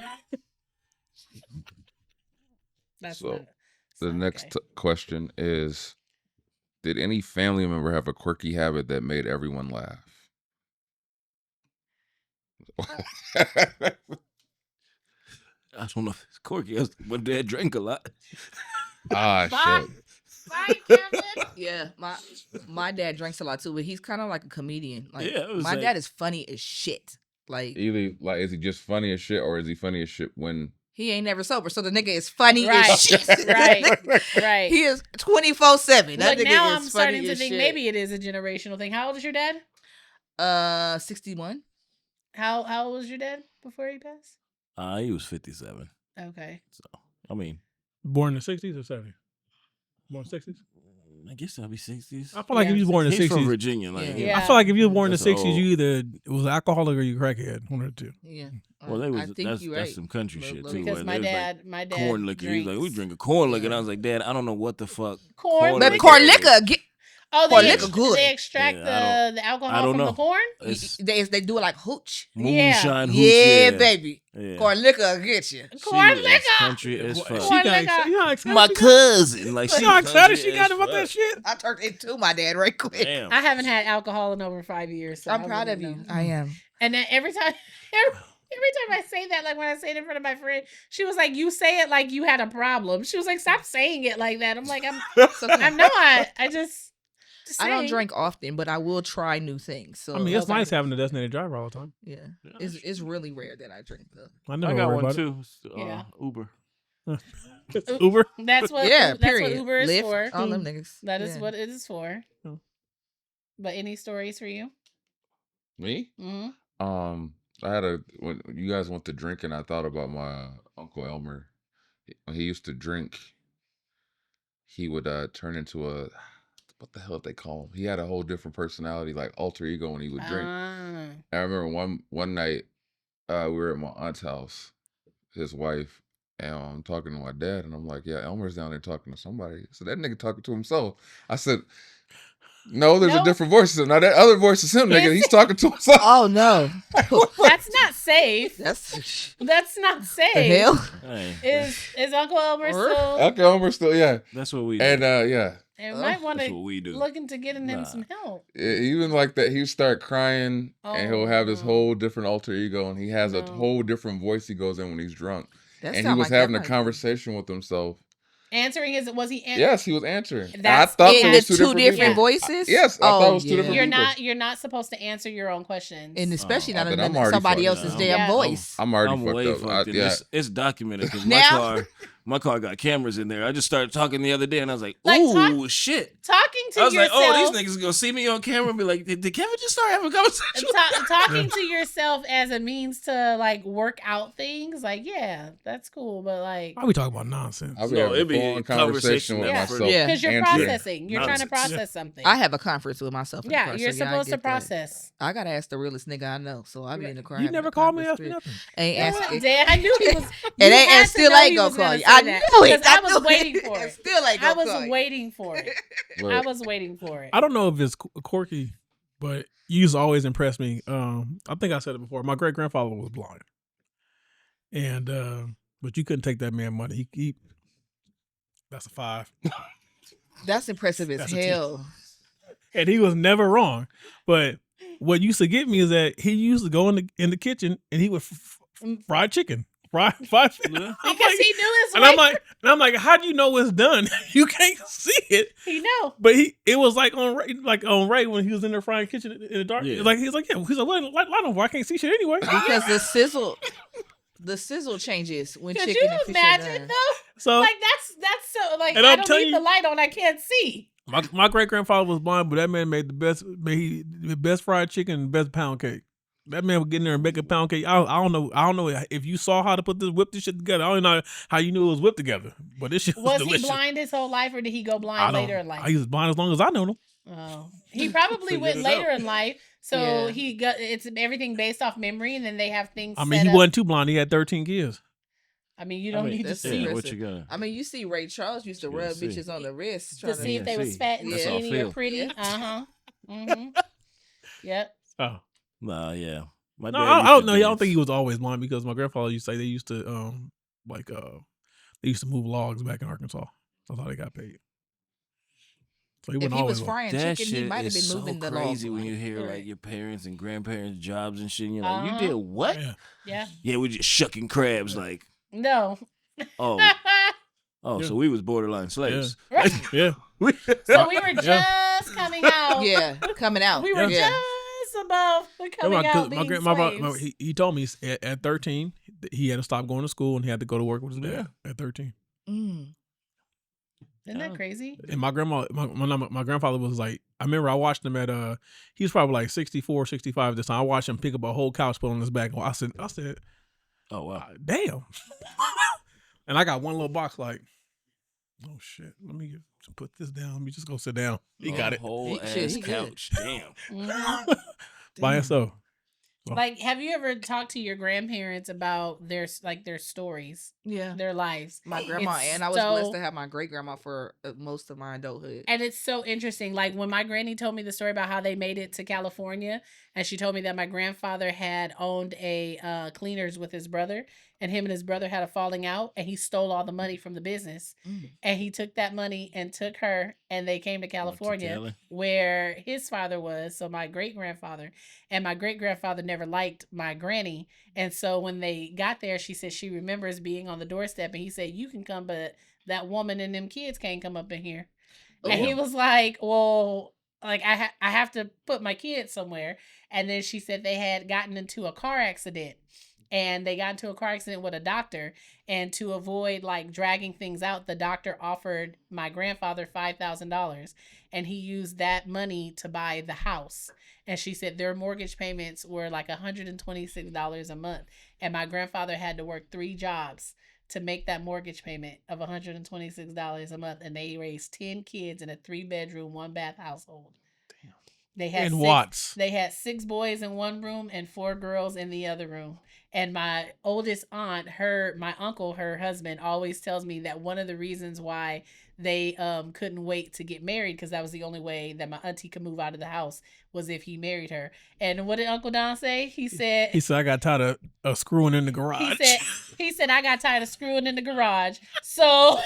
That's So, not- The not next okay. question is, did any family member have a quirky habit that made everyone laugh? I don't know if it's quirky. My dad drank a lot. Ah, Bye. shit. Bye, Kevin. Yeah, my dad drinks a lot too, but he's kind of like a comedian. Like Yeah, it was my like- dad is funny as shit. Like Either like, is he just funny as shit, or is he funny as shit when? he ain't never sober, so the nigga is funny Right. as shit. Right. He is 24/7. That Look, nigga now is I'm funny starting to as think shit. maybe it is a generational thing. How old is your dad? 61. How old was your dad before he passed? He was 57. Okay. So, I mean, Born in the 60s or 70s? Born in the 60s? I guess I'll be 60s. I feel like Yeah, if you was born in the He's from 60s, Virginia. Like, Yeah. I feel like if you were born in the That's 60s, old. you either was alcoholic or you crackhead. One or two. Yeah. Well, they I was think that's you're that's right. some country Look, shit look. too. Because where my they was dad like, corn liquor. He was like, we drinking corn liquor, and I was like, Dad, I don't know what the fuck. Corn But liquor? corn liquor, get, Oh, Corn they, liquor good. they extract Yeah, the I alcohol don't from know. the corn? It's they do it like hooch. moonshine hooch. Yeah, baby. Yeah. Corn liquor get you. She Corn is liquor. country as fuck. She Corn got liquor. excited. You know how excited My she got? cousin, like You she know how excited country she got as about that fuck. shit? I turned into my dad right quick. Damn. I haven't had alcohol in over 5 years. So I'm I proud of wouldn't you. know. I am. And then every time Every time I say that, like when I say it in front of my friend, she was like, "You say it like you had a problem." She was like, "Stop saying it like that." I'm like, I'm not. I just I don't saying. drink often, but I will try new things. So I mean, it's Okay. nice having a designated driver all the time. yeah, it's really rare that I drink though. I never I got worry one about too. Yeah. Uber. it. Uber. That's what. Yeah, That's period. what Uber is Lyft, for. all them niggas. That is Yeah. what it is for. Oh. But any stories for you? Me? Mm-hmm. I had when you guys went to drinking, I thought about my Uncle Elmer. When he used to drink, he would turn into a what the hell did they call him? He had a whole different personality, like alter ego when he would drink. I remember one night we were at my aunt's house, his wife, and I'm talking to my dad, and I'm like, yeah, Elmer's down there talking to somebody. So that nigga talking to himself. I said, no, there's a different voice. Now that other voice is him, nigga. He's talking to himself. Oh no, That's not safe. that's That's not safe. the hell. Hey, Is Uncle Elmer still? Uncle Elmer still, yeah. that's what we do. And yeah. And might want That's to what we do. look into getting him Nah. some help. Even like that, he would start crying, and he'll have his Oh. whole different alter ego, and he has a No. whole different voice he goes in when he's drunk. That And he sound was like that having a might- conversation with himself. Answering was he? Yes, he was answering. I That's thought in there the was two different people. voices. Yes, I thought it was two different You're people. not supposed to answer your own questions. And especially Oh, not then in I'm already somebody fucked else's up. damn Yeah. voice. I'm already I'm way fucked up. fucked in. Yeah. It's documented because Now? my car got cameras in there. I just started talking the other day, and I was like, Like, "Ooh, shit!" talking to I was yourself. like, "Oh, these niggas gonna see me on camera and be like, did Kevin just start having a conversation?" Talking to yourself as a means to like work out things, like yeah, that's cool. But like, Why we talking about nonsense? I'll be No, having a it'd be full a conversation with conversation myself. Yeah. because you're answering. processing, you're trying to Nonsense. process something. I have a conference with myself. In the yeah, car, you're so I supposed to get that. process. I gotta ask the realest nigga I know, so I be in the car. You having never a called me conference after with- nothing. Ain't asking. Dad, I knew he was. And you ain't had and to still know ain't he gonna was call gonna you. say I that, knew it. because I was knew it. waiting for And it. still ain't I gonna was call you. waiting for it. But I was waiting for it. I don't know if it's quirky, but you used to always impress me. I think I said it before. My great grandfather was blind, and but you couldn't take that man money. He that's a 5, That's impressive as That's a hell. and he was never wrong. But what used to get me is that he used to go in the kitchen and he would fry chicken, fry. Because he knew his And way. I'm like, how do you know it's done? You can't see it. He know. But it was like on Ray when he was in there frying kitchen in the dark. Yeah. Like he's like, well, light on, I can't see shit anyway. Because the sizzle changes when Could chicken you and fish imagine are done. though? So Like that's so like And I I'm don't telling need you- the light on. I can't see. my great grandfather was blind, but that man made the best fried chicken and best pound cake. That man would get in there and make a pound cake. I don't know if you saw how to whip this shit together. I don't know how you knew it was whipped together, but this shit was Was delicious. he blind his whole life, or did he go I blind don't- later in life? He was blind as long as I know him. Oh, he probably Figured went it later out. in life. So Yeah. he got it's everything based off memory, and then they have things. I mean, set he up. wasn't too blind. He had 13 kids. I mean, you don't need to that's see Yeah, impressive. what you got? I mean, you see Ray Charles used to You gotta rub see. bitches on the wrist to trying see if they was see. fat and That's all skinny or feel. pretty. Yeah. Mm-hmm. Yep. Oh Nah, yeah. My no, dad I used don't to know. I don't dance. think he was always blind because my grandfather used to say they used to they used to move logs back in Arkansas. That's how they got paid. So he If wasn't he always was blind. frying That chicken, he shit might have is been moving so the crazy log. when you hear Right. like your parents and grandparents' jobs and shit. And you're like, Uh-huh. you did what? Yeah. Yeah. Yeah, we just shucking crabs. Like, No. oh, Yeah. so we was borderline slaves. Right. Yeah. So we were Yeah. just coming out. Yeah, coming out. We were yeah. just above coming out being slaves. He told me at 13 he had to stop going to school and he had to go to work with his dad at 13. Mm. Isn't that crazy? And my grandfather was like, I remember I watched him at he was probably like 64, 65 this time. I watched him pick up a whole couch, put on his back. I said, Oh wow. damn. And I got one little box like, oh shit, let me put this down. Let me just go sit down. He got it Whole Shit, ass he good. couch. Damn. Mhm. by himself. Like, have you ever talked to your grandparents about their stories, Yeah. their lives? My grandma, It's and I was so- blessed to have my great grandma for most of my adulthood. And it's so interesting. Like when my granny told me the story about how they made it to California, and she told me that my grandfather had owned a cleaners with his brother, and him and his brother had a falling out, and he stole all the money from the business. And he took that money and took her, and they came to California where his father was. So my great-grandfather, and my great-grandfather never liked my granny. And so when they got there, she said she remembers being on the doorstep, and he said, you can come, but that woman and them kids can't come up in here. And he was like, well, like I have to put my kids somewhere. And then she said they had gotten into a car accident. And they got into a car accident with a doctor. And to avoid like dragging things out, the doctor offered my grandfather $5,000. And he used that money to buy the house. And she said their mortgage payments were like $126 a month. And my grandfather had to work 3 jobs to make that mortgage payment of $126 a month. And they raised 10 kids in a 3-bedroom, 1-bath household. Damn. They had 6 boys in one room and 4 girls in the other room. And my oldest aunt, my uncle, her husband, always tells me that one of the reasons why they couldn't wait to get married, because that was the only way that my auntie could move out of the house, was if he married her. And what did Uncle Don say? He said, I got tired of screwing in the garage. He said, I got tired of screwing in the garage. So,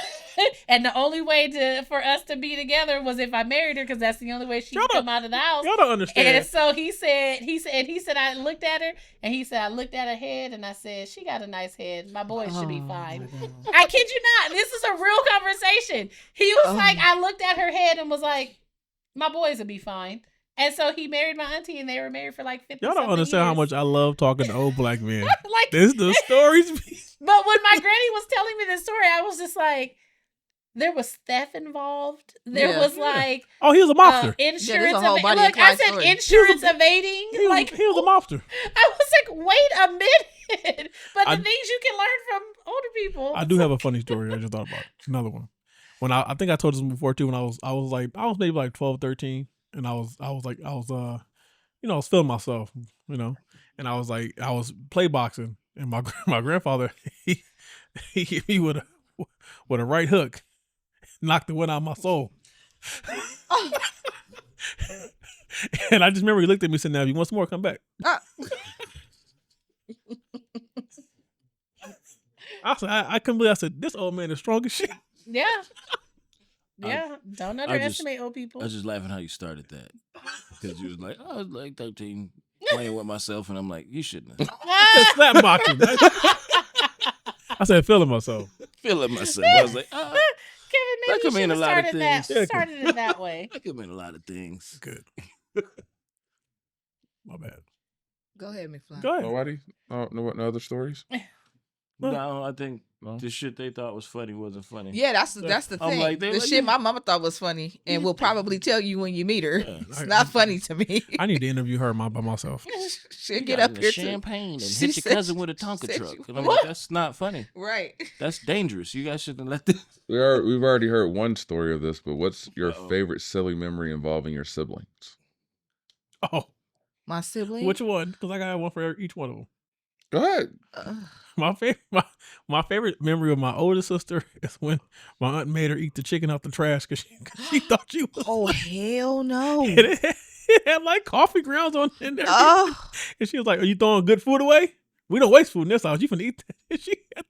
and the only way for us to be together was if I married her, because that's the only way she could come out of the house. Y'all don't understand. And so he said, I looked at her, and he said, I looked at her head, and I said, she got a nice head. My boy should be fine. I kid you not. This is a real conversation. He was like, I looked at her head and was like, my boys will be fine. And so he married my auntie, and they were married for like 50 Y'all don't understand years. how much I love talking to old black men. Like, this the stories. But when my granny was telling me this story, I was just like, there was theft involved. There was like, oh, he was a mobster. Insurance. Look, I said story. Insurance evading. He was a mobster. I was like, wait a minute. But the things you can learn from older people. I do have a funny story I just thought about. Another one. When I think I told this before too. When I was maybe like 12, 13. And I was feeling myself, and I was play boxing, and my grandfather, he hit me with a right hook, knocked the wind out of my soul. And I just remember he looked at me and said, now, if you want some more, come back. I said, I couldn't believe I said, this old man is strong as shit. Yeah. Yeah, don't underestimate old people. I was just laughing how you started that. Because you was like, I was like 13 playing with myself, and I'm like, you shouldn't have. Slap boxing. I said, feeling myself. Feeling myself. I was like, Kevin, maybe that could mean a lot of things. Started it that way. That could mean a lot of things. Good. My bad. Go ahead, McFly. Go ahead. Nobody? No other stories? No, I think the shit they thought was funny wasn't funny. Yeah, that's the thing. Like, the shit my mama thought was funny, and will probably tell you when you meet her. Yeah. It's not funny to me. I need to interview her by myself. She'll get up here champagne and hit your cousin with a Tonka truck. And I'm like, that's not funny. Right. That's dangerous. You guys shouldn't let this. We've already heard one story of this, but what's your favorite silly memory involving your siblings? Oh, my sibling. Which one? Because I got one for each one of them. Go ahead. My favorite memory of my older sister is when my aunt made her eat the chicken out the trash because she thought she was. Oh hell no! It had like coffee grounds on in there. Oh. And she was like, "Are you throwing good food away? We don't waste food in this house. You can eat that." And she had,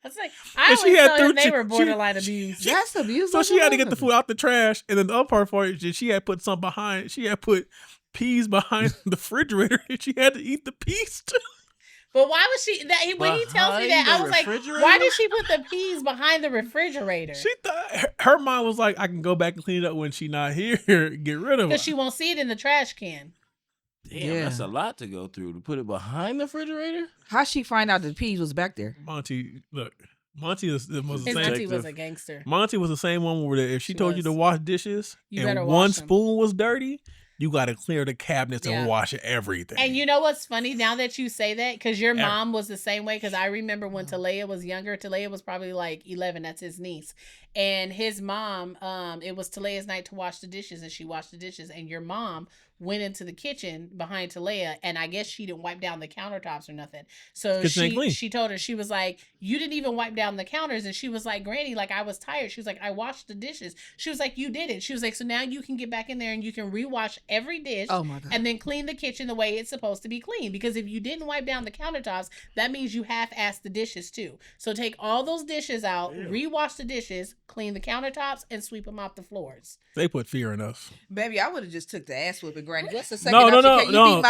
that's like I always thought they were borderline abuse. That's abuse. So she had to get the food out the trash, and then the other part for it, she had put some behind. She had put peas behind the refrigerator, and she had to eat the peas too. But why was she that? When he tells me that, I was like, why did she put the peas behind the refrigerator? She thought her mind was like, I can go back and clean it up when she's not here. Get rid of it because she won't see it in the trash can. Damn, that's a lot to go through to put it behind the refrigerator. How'd she find out the peas was back there? Monty was the His auntie was a gangster. Monty was the same one where if she told you to wash dishes and one spoon was dirty, you got to clear the cabinets and wash everything. And you know what's funny now that you say that? Because your mom was the same way. Because I remember when Talea was younger. Talea was probably like 11. That's his niece. and his mom, it was Talea's night to wash the dishes, and she washed the dishes, and your mom went into the kitchen behind Talea, and I guess she didn't wipe down the countertops or nothing. So she told her, she was like, you didn't even wipe down the counters. And she was like, Granny, like, I was tired. She was like, I washed the dishes. She was like, you didn't. She was like, so now you can get back in there and you can rewash every dish. Oh my God. And then clean the kitchen the way it's supposed to be clean. Because if you didn't wipe down the countertops, that means you half-assed the dishes too. So take all those dishes out, rewash the dishes, clean the countertops, and sweep them off the floors. They put fear in us. Baby, I would have just took the ass whipping, Granny. What's the second No, option? no,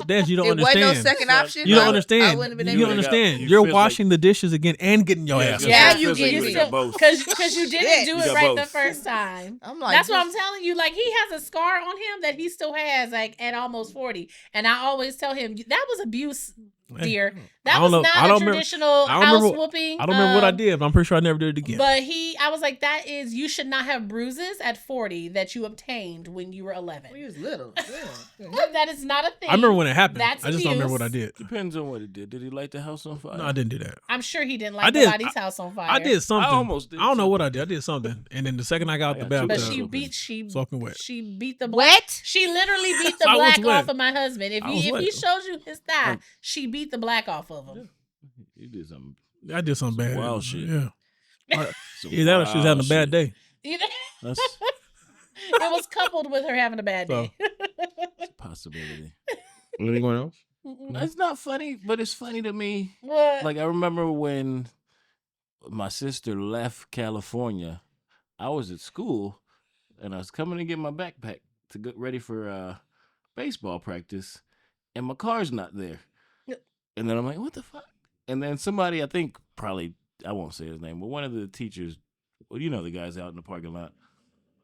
Dad, you don't understand. Wasn't no second option. You don't understand. I wouldn't have been able You to. don't understand. You You're feel washing the dishes again and getting your ass. Yeah, you get you it. got both. Because you didn't do You it got right both. the first time. I'm like, That's what I'm telling you. Like, he has a scar on him that he still has, like, at almost 40. And I always tell him, that was abuse, dear. That was not a traditional house whooping. I don't remember what I did, but I'm pretty sure I never did it again. But I was like, you should not have bruises at 40 that you obtained when you were 11. He was little. That is not a thing. I remember when it happened. That's I just don't remember what I did. Depends on what he did. Did he light the house on fire? No, I didn't do that. I'm sure he didn't light nobody's house on fire. I did something. I almost did. I don't know what I did. I did something. And then the second I got out the bathtub, But she beat the black. Wet? She literally beat the I was black wet. off of my husband. If he shows you his thigh, she beat the black off of him. You did something. I did something bad. Wild shit. Yeah. Some Either that or she was having a bad day. That's It was coupled with her having a bad day. a possibility. Anyone else? It's not funny, but it's funny to me. What? Like, I remember when my sister left California, I was at school and I was coming to get my backpack to get ready for baseball practice, and my car's not there. And then I'm like, what the fuck? And then somebody, I think probably, I won't say his name, but one of the teachers, well, you know, the guys out in the parking lot,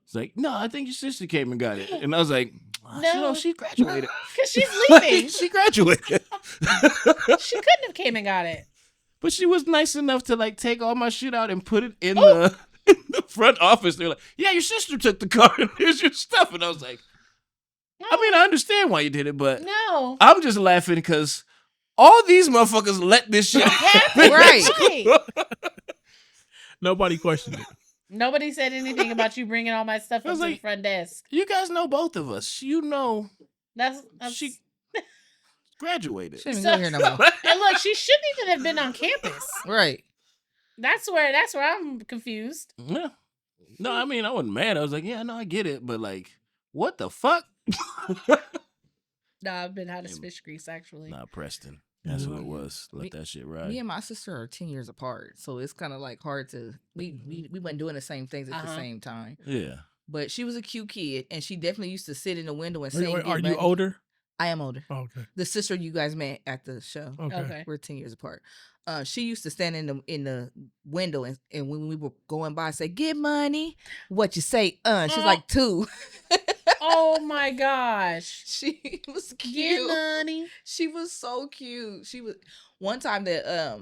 it's like, no, I think your sister came and got it. And I was like, no, she graduated. Because she's leaving. She graduated. She couldn't have came and got it. But she was nice enough to, like, take all my shit out and put it in the front office. They're like, yeah, your sister took the car and here's your stuff. And I was like, I mean, I understand why you did it, but No. I'm just laughing because all these motherfuckers let this shit happen. Right. Nobody questioned it. Nobody said anything about you bringing all my stuff I up was to the like, front desk. You guys know both of us. You know That's she graduated. Shouldn't even go here no more. And look, she shouldn't even have been on campus. Right. That's where I'm confused. Yeah. No, I mean, I wasn't mad. I was like, yeah, no, I get it. But, like, what the fuck? No, I've been out of fish grease actually. Nah, Preston. That's who it was. Let that shit ride. Me and my sister are 10 years apart, so it's kind of like hard to we weren't doing the same things at the same time. Yeah. But she was a cute kid, and she definitely used to sit in the window and Wait, sing. are you older? I am older. Oh, okay. The sister you guys met at the show. Okay. We're 10 years apart. She used to stand in the window and when we were going by, say, "Get money." What you say? She's like 2. Oh my gosh. She was cute. Get money. She was so cute. She was one time that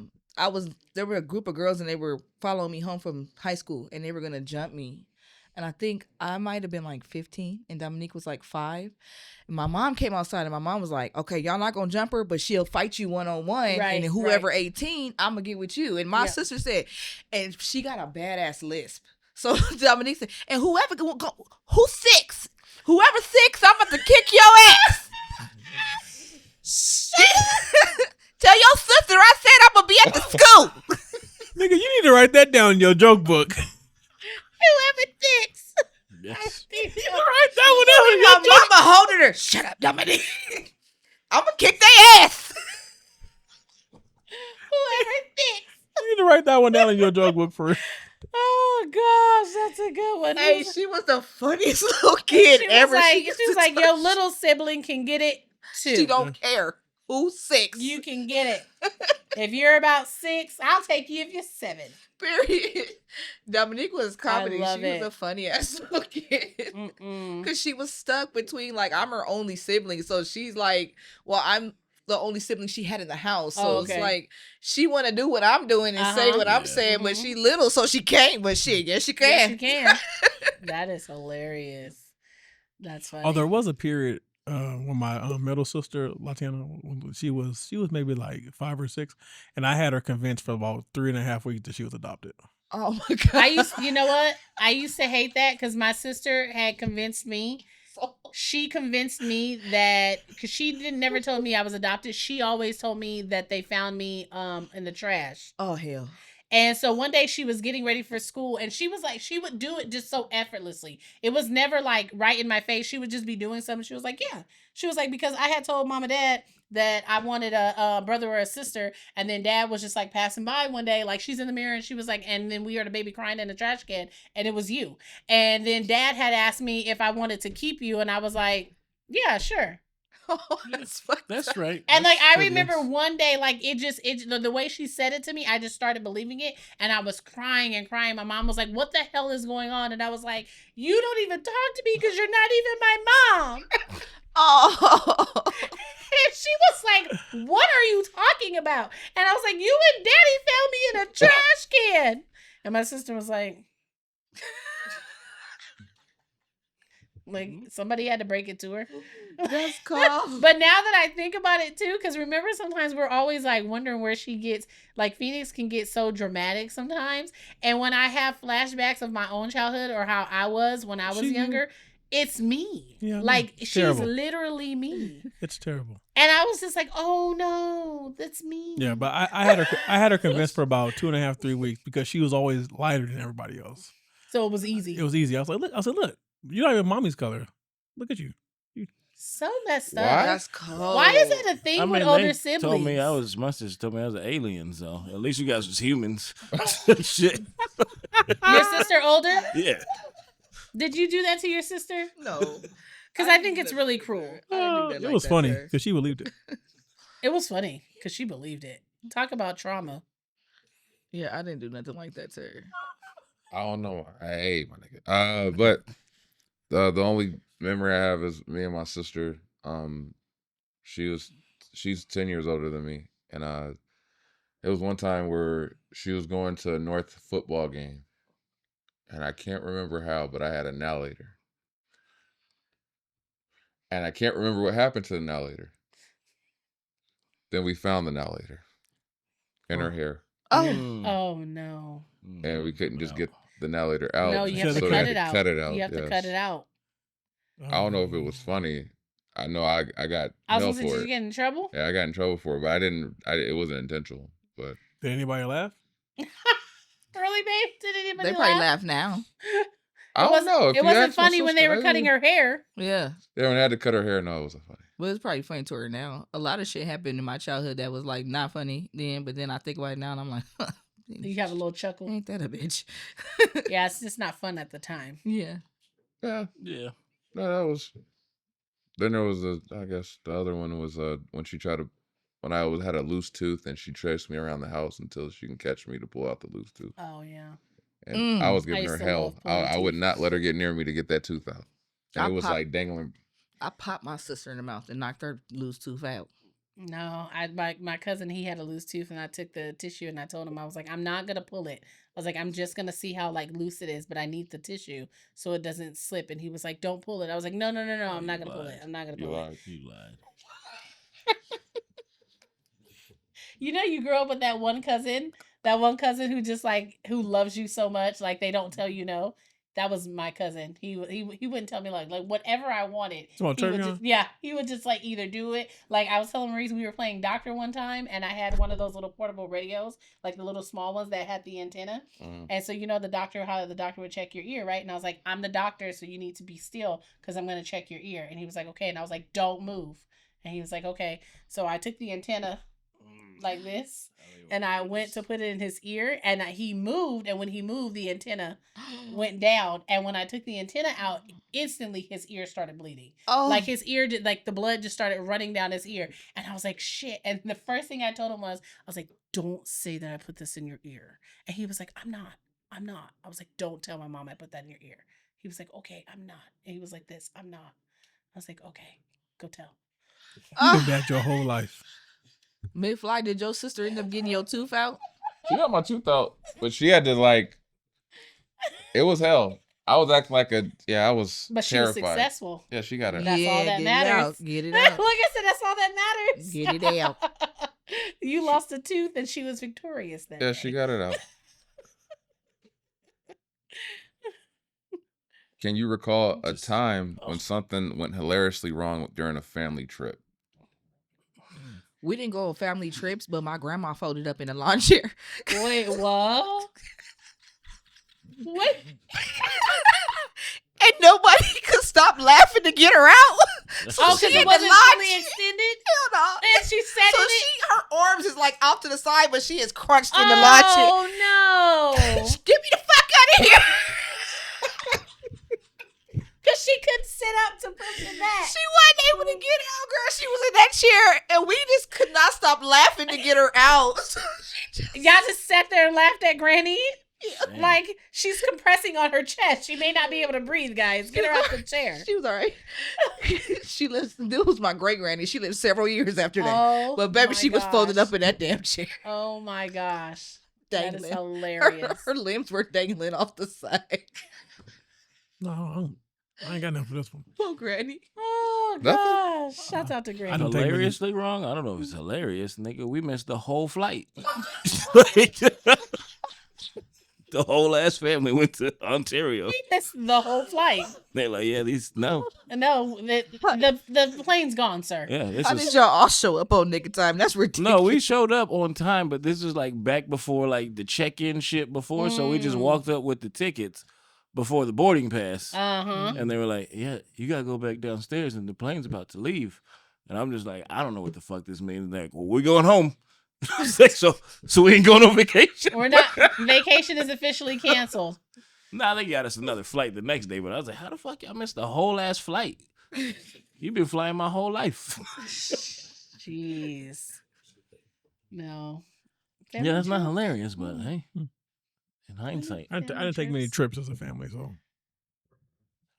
there were a group of girls and they were following me home from high school and they were gonna jump me. And I think I might have been like 15 and Dominique was like 5. And my mom came outside and my mom was like, okay, y'all not going to jump her, but she'll fight you one-on-one. Right, and then whoever 18, I'm going to get with you. And my sister said, and she got a badass lisp. So Dominique said, and whoever, who's 6? Whoever's 6, I'm about to kick your ass. Tell your sister I said I'm going to be at the school. Nigga, you need to write that down in your joke book. Whoever thinks. Yes. You need to write that one down in your My joke mama holding her. Shut up, Dominique. I'm going to kick their ass. Whoever thinks. You need to write that one down in your joke book for real. Oh gosh, that's a good one. Hey, she was the funniest little kid ever. She was like, your little sibling can get it too. She don't care who's 6. You can get it. If you're about 6, I'll take you if you're 7. Period. Dominique was comedy. love She it. was a funny ass little kid. Because she was stuck between, like, I'm her only sibling. So she's like, well, I'm the only sibling she had in the house. So it's like, she want to do what I'm doing and say what I'm saying, but she little, so she can't. But shit, yes, she can. Yes, you can. That is hilarious. That's funny. Oh, there was a period when my middle sister Latina, she was maybe like 5 or 6, and I had her convinced for about 3.5 weeks that she was adopted. Oh my god! you know what? I used to hate that because my sister had convinced me. She convinced me that because she didn't never told me I was adopted. She always told me that they found me in the trash. Oh hell! And so one day she was getting ready for school and she was like, she would do it just so effortlessly. It was never like right in my face. She would just be doing something. She was like, yeah. She was like, because I had told mom and dad that I wanted a brother or a sister. And then dad was just like passing by one day, like she's in the mirror and she was like, and then we heard a baby crying in the trash can and it was you. And then dad had asked me if I wanted to keep you. And I was like, yeah, sure. Oh, That's right. And like I That's remember goodness. one day, like the way she said it to me, I just started believing it, and I was crying and crying. My mom was like, "What the hell is going on?" And I was like, "You don't even talk to me because you're not even my mom." Oh. And she was like, "What are you talking about?" And I was like, "You and Daddy found me in a trash can." And my sister was like. Like somebody had to break it to her. That's cool. But now that I think about it too, because remember sometimes we're always like wondering where she gets, like Phoenix can get so dramatic sometimes. And when I have flashbacks of my own childhood or how I was when I was younger, it's me. Yeah, like it's she's terrible. literally me. It's terrible. And I was just like, oh no, that's me. Yeah, but I had her convinced for about 2.5, 3 weeks because she was always lighter than everybody else. So it was easy. It was easy. I was like, look, you're not even mommy's color. Look at you. So messed up. Why? That's cold. Why is that a thing with older siblings? Told me my sister told me I was an alien, so at least you guys was humans. Shit. Your sister older? Yeah. Did you do that to your sister? No. Because I think it's really cruel. It was funny because she believed it. It was funny because she believed it. Talk about trauma. Yeah, I didn't do nothing like that to her. I don't know. Hey, my nigga. But the only memory I have is me and my sister. She's 10 years older than me, and it was one time where she was going to a North football game, and I can't remember how, but I had a narrator, and I can't remember what happened to the narrator. Then we found the narrator in her hair, Oh. Oh no. and we couldn't just get the narrator out. No, you have to so cut they it had out. to cut it out. You have to yes. cut it out. I don't know if it was funny. I know I got I was hell gonna say, for did it. you get in trouble? Yeah, I got in trouble for it, but it wasn't intentional. But Did anybody laugh? Really, babe? Did anybody They probably laugh? laugh now. I don't know. If It you wasn't ask my funny when they sister, were cutting her hair. Yeah. Yeah, when they had to cut her hair, no, it wasn't funny. Well, it's probably funny to her now. A lot of shit happened in my childhood that was like not funny then, but then I think about it now and I'm like, You have a little chuckle. ain't that a bitch? Yeah, it's just not fun at the time. Yeah. Yeah, Yeah. no, that was. Then there was I guess the other one was when I had a loose tooth and she chased me around the house until she can catch me to pull out the loose tooth. Oh yeah. And I was giving I her used to hell. love pulling I would teeth. not let her get near me to get that tooth out. And I it was pop- like dangling. I popped my sister in the mouth and knocked her loose tooth out. No, my cousin, he had a loose tooth and I took the tissue and I told him, I was like, I'm not gonna pull it. I was like, I'm just gonna see how like loose it is, but I need the tissue so it doesn't slip. And he was like, don't pull it. I was like, no, I'm not gonna pull it. I'm not gonna pull it. You lied. You know, you grow up with that one cousin who just like, who loves you so much, like they don't tell you no. That was my cousin. He wouldn't tell me like whatever I wanted. He would just like either do it. Like I was telling Maurice, we were playing Doctor one time, and I had one of those little portable radios, like the little small ones that had the antenna. And so how the doctor would check your ear, right? And I was like, I'm the doctor, so you need to be still because I'm gonna check your ear. And he was like, okay. And I was like, don't move. And he was like, okay. So I took the antenna like this, and I went to put it in his ear, and he moved, and when he moved, the antenna went down, and when I took the antenna out, instantly his ear started bleeding. Oh. Like his ear did, like the blood just started running down his ear, and I was like, shit. And the first thing I told him was, I was like, don't say that I put this in your ear. And he was like, I'm not. I was like, don't tell my mom I put that in your ear. He was like, okay, I'm not. And he was like this, I'm not. I was like, okay, go tell. You've been bad your whole life. McFly, did your sister end up getting your tooth out? She got my tooth out, but she had to like. It was hell. I was acting like I was. But she terrified. was successful. Yeah, she got it. That's all that get matters. Get it Like out. I said, that's all that matters. Get it out. You lost a tooth and she was victorious then. Yeah, she got it out. Can you recall a Just- time when oh. something went hilariously wrong during a family trip? We didn't go on family trips, but my grandma folded up in a lawn chair. Wait, what? What? And nobody could stop laughing to get her out. That's So Oh, she because in it the wasn't lawn fully chair. extended? Hell no. And she sat So in it? her arms is like off to the side, but she is crunched in the lawn chair. Oh, no. Get me the fuck out of here. Because she couldn't sit up to push it back. She wasn't able to get out, girl. She was in that chair, and we just could not stop laughing to get her out. Y'all just sat there and laughed at Granny? Damn. Like, she's compressing on her chest. She may not be able to breathe, guys. Get her out the chair. She was all right. She lived. This was my great granny. She lived several years after that. Oh, But baby, my she was folded gosh. up in that damn chair. Oh, my gosh. That is Dangling. hilarious. Her limbs were dangling off the side. No, I ain't got nothing for this one. Poor granny. Oh, Nothing? gosh. Shout out to I Granny. don't take many- Hilariously wrong? I don't know if it's hilarious, nigga. We missed the whole flight. The whole ass family went to Ontario. We missed the whole flight. They're like, yeah, no. No, the plane's gone, sir. Yeah, this How is did y'all all show up on nigga time? That's ridiculous. no, we showed up on time, but this is like back before like the check-in shit before, so we just walked up with the tickets before the boarding pass. Uh-huh. And they were like, yeah, you gotta go back downstairs and the plane's about to leave. And I'm just like, I don't know what the fuck this means. They're like, well, we're going home. I was like, so we ain't going on vacation. We're not. Vacation is officially canceled. Nah, they got us another flight the next day, but I was like, how the fuck y'all missed the whole ass flight? You've been flying my whole life. Jeez. No. Yeah, that's not hilarious, but hey, in hindsight. I didn't take many trips as a family, so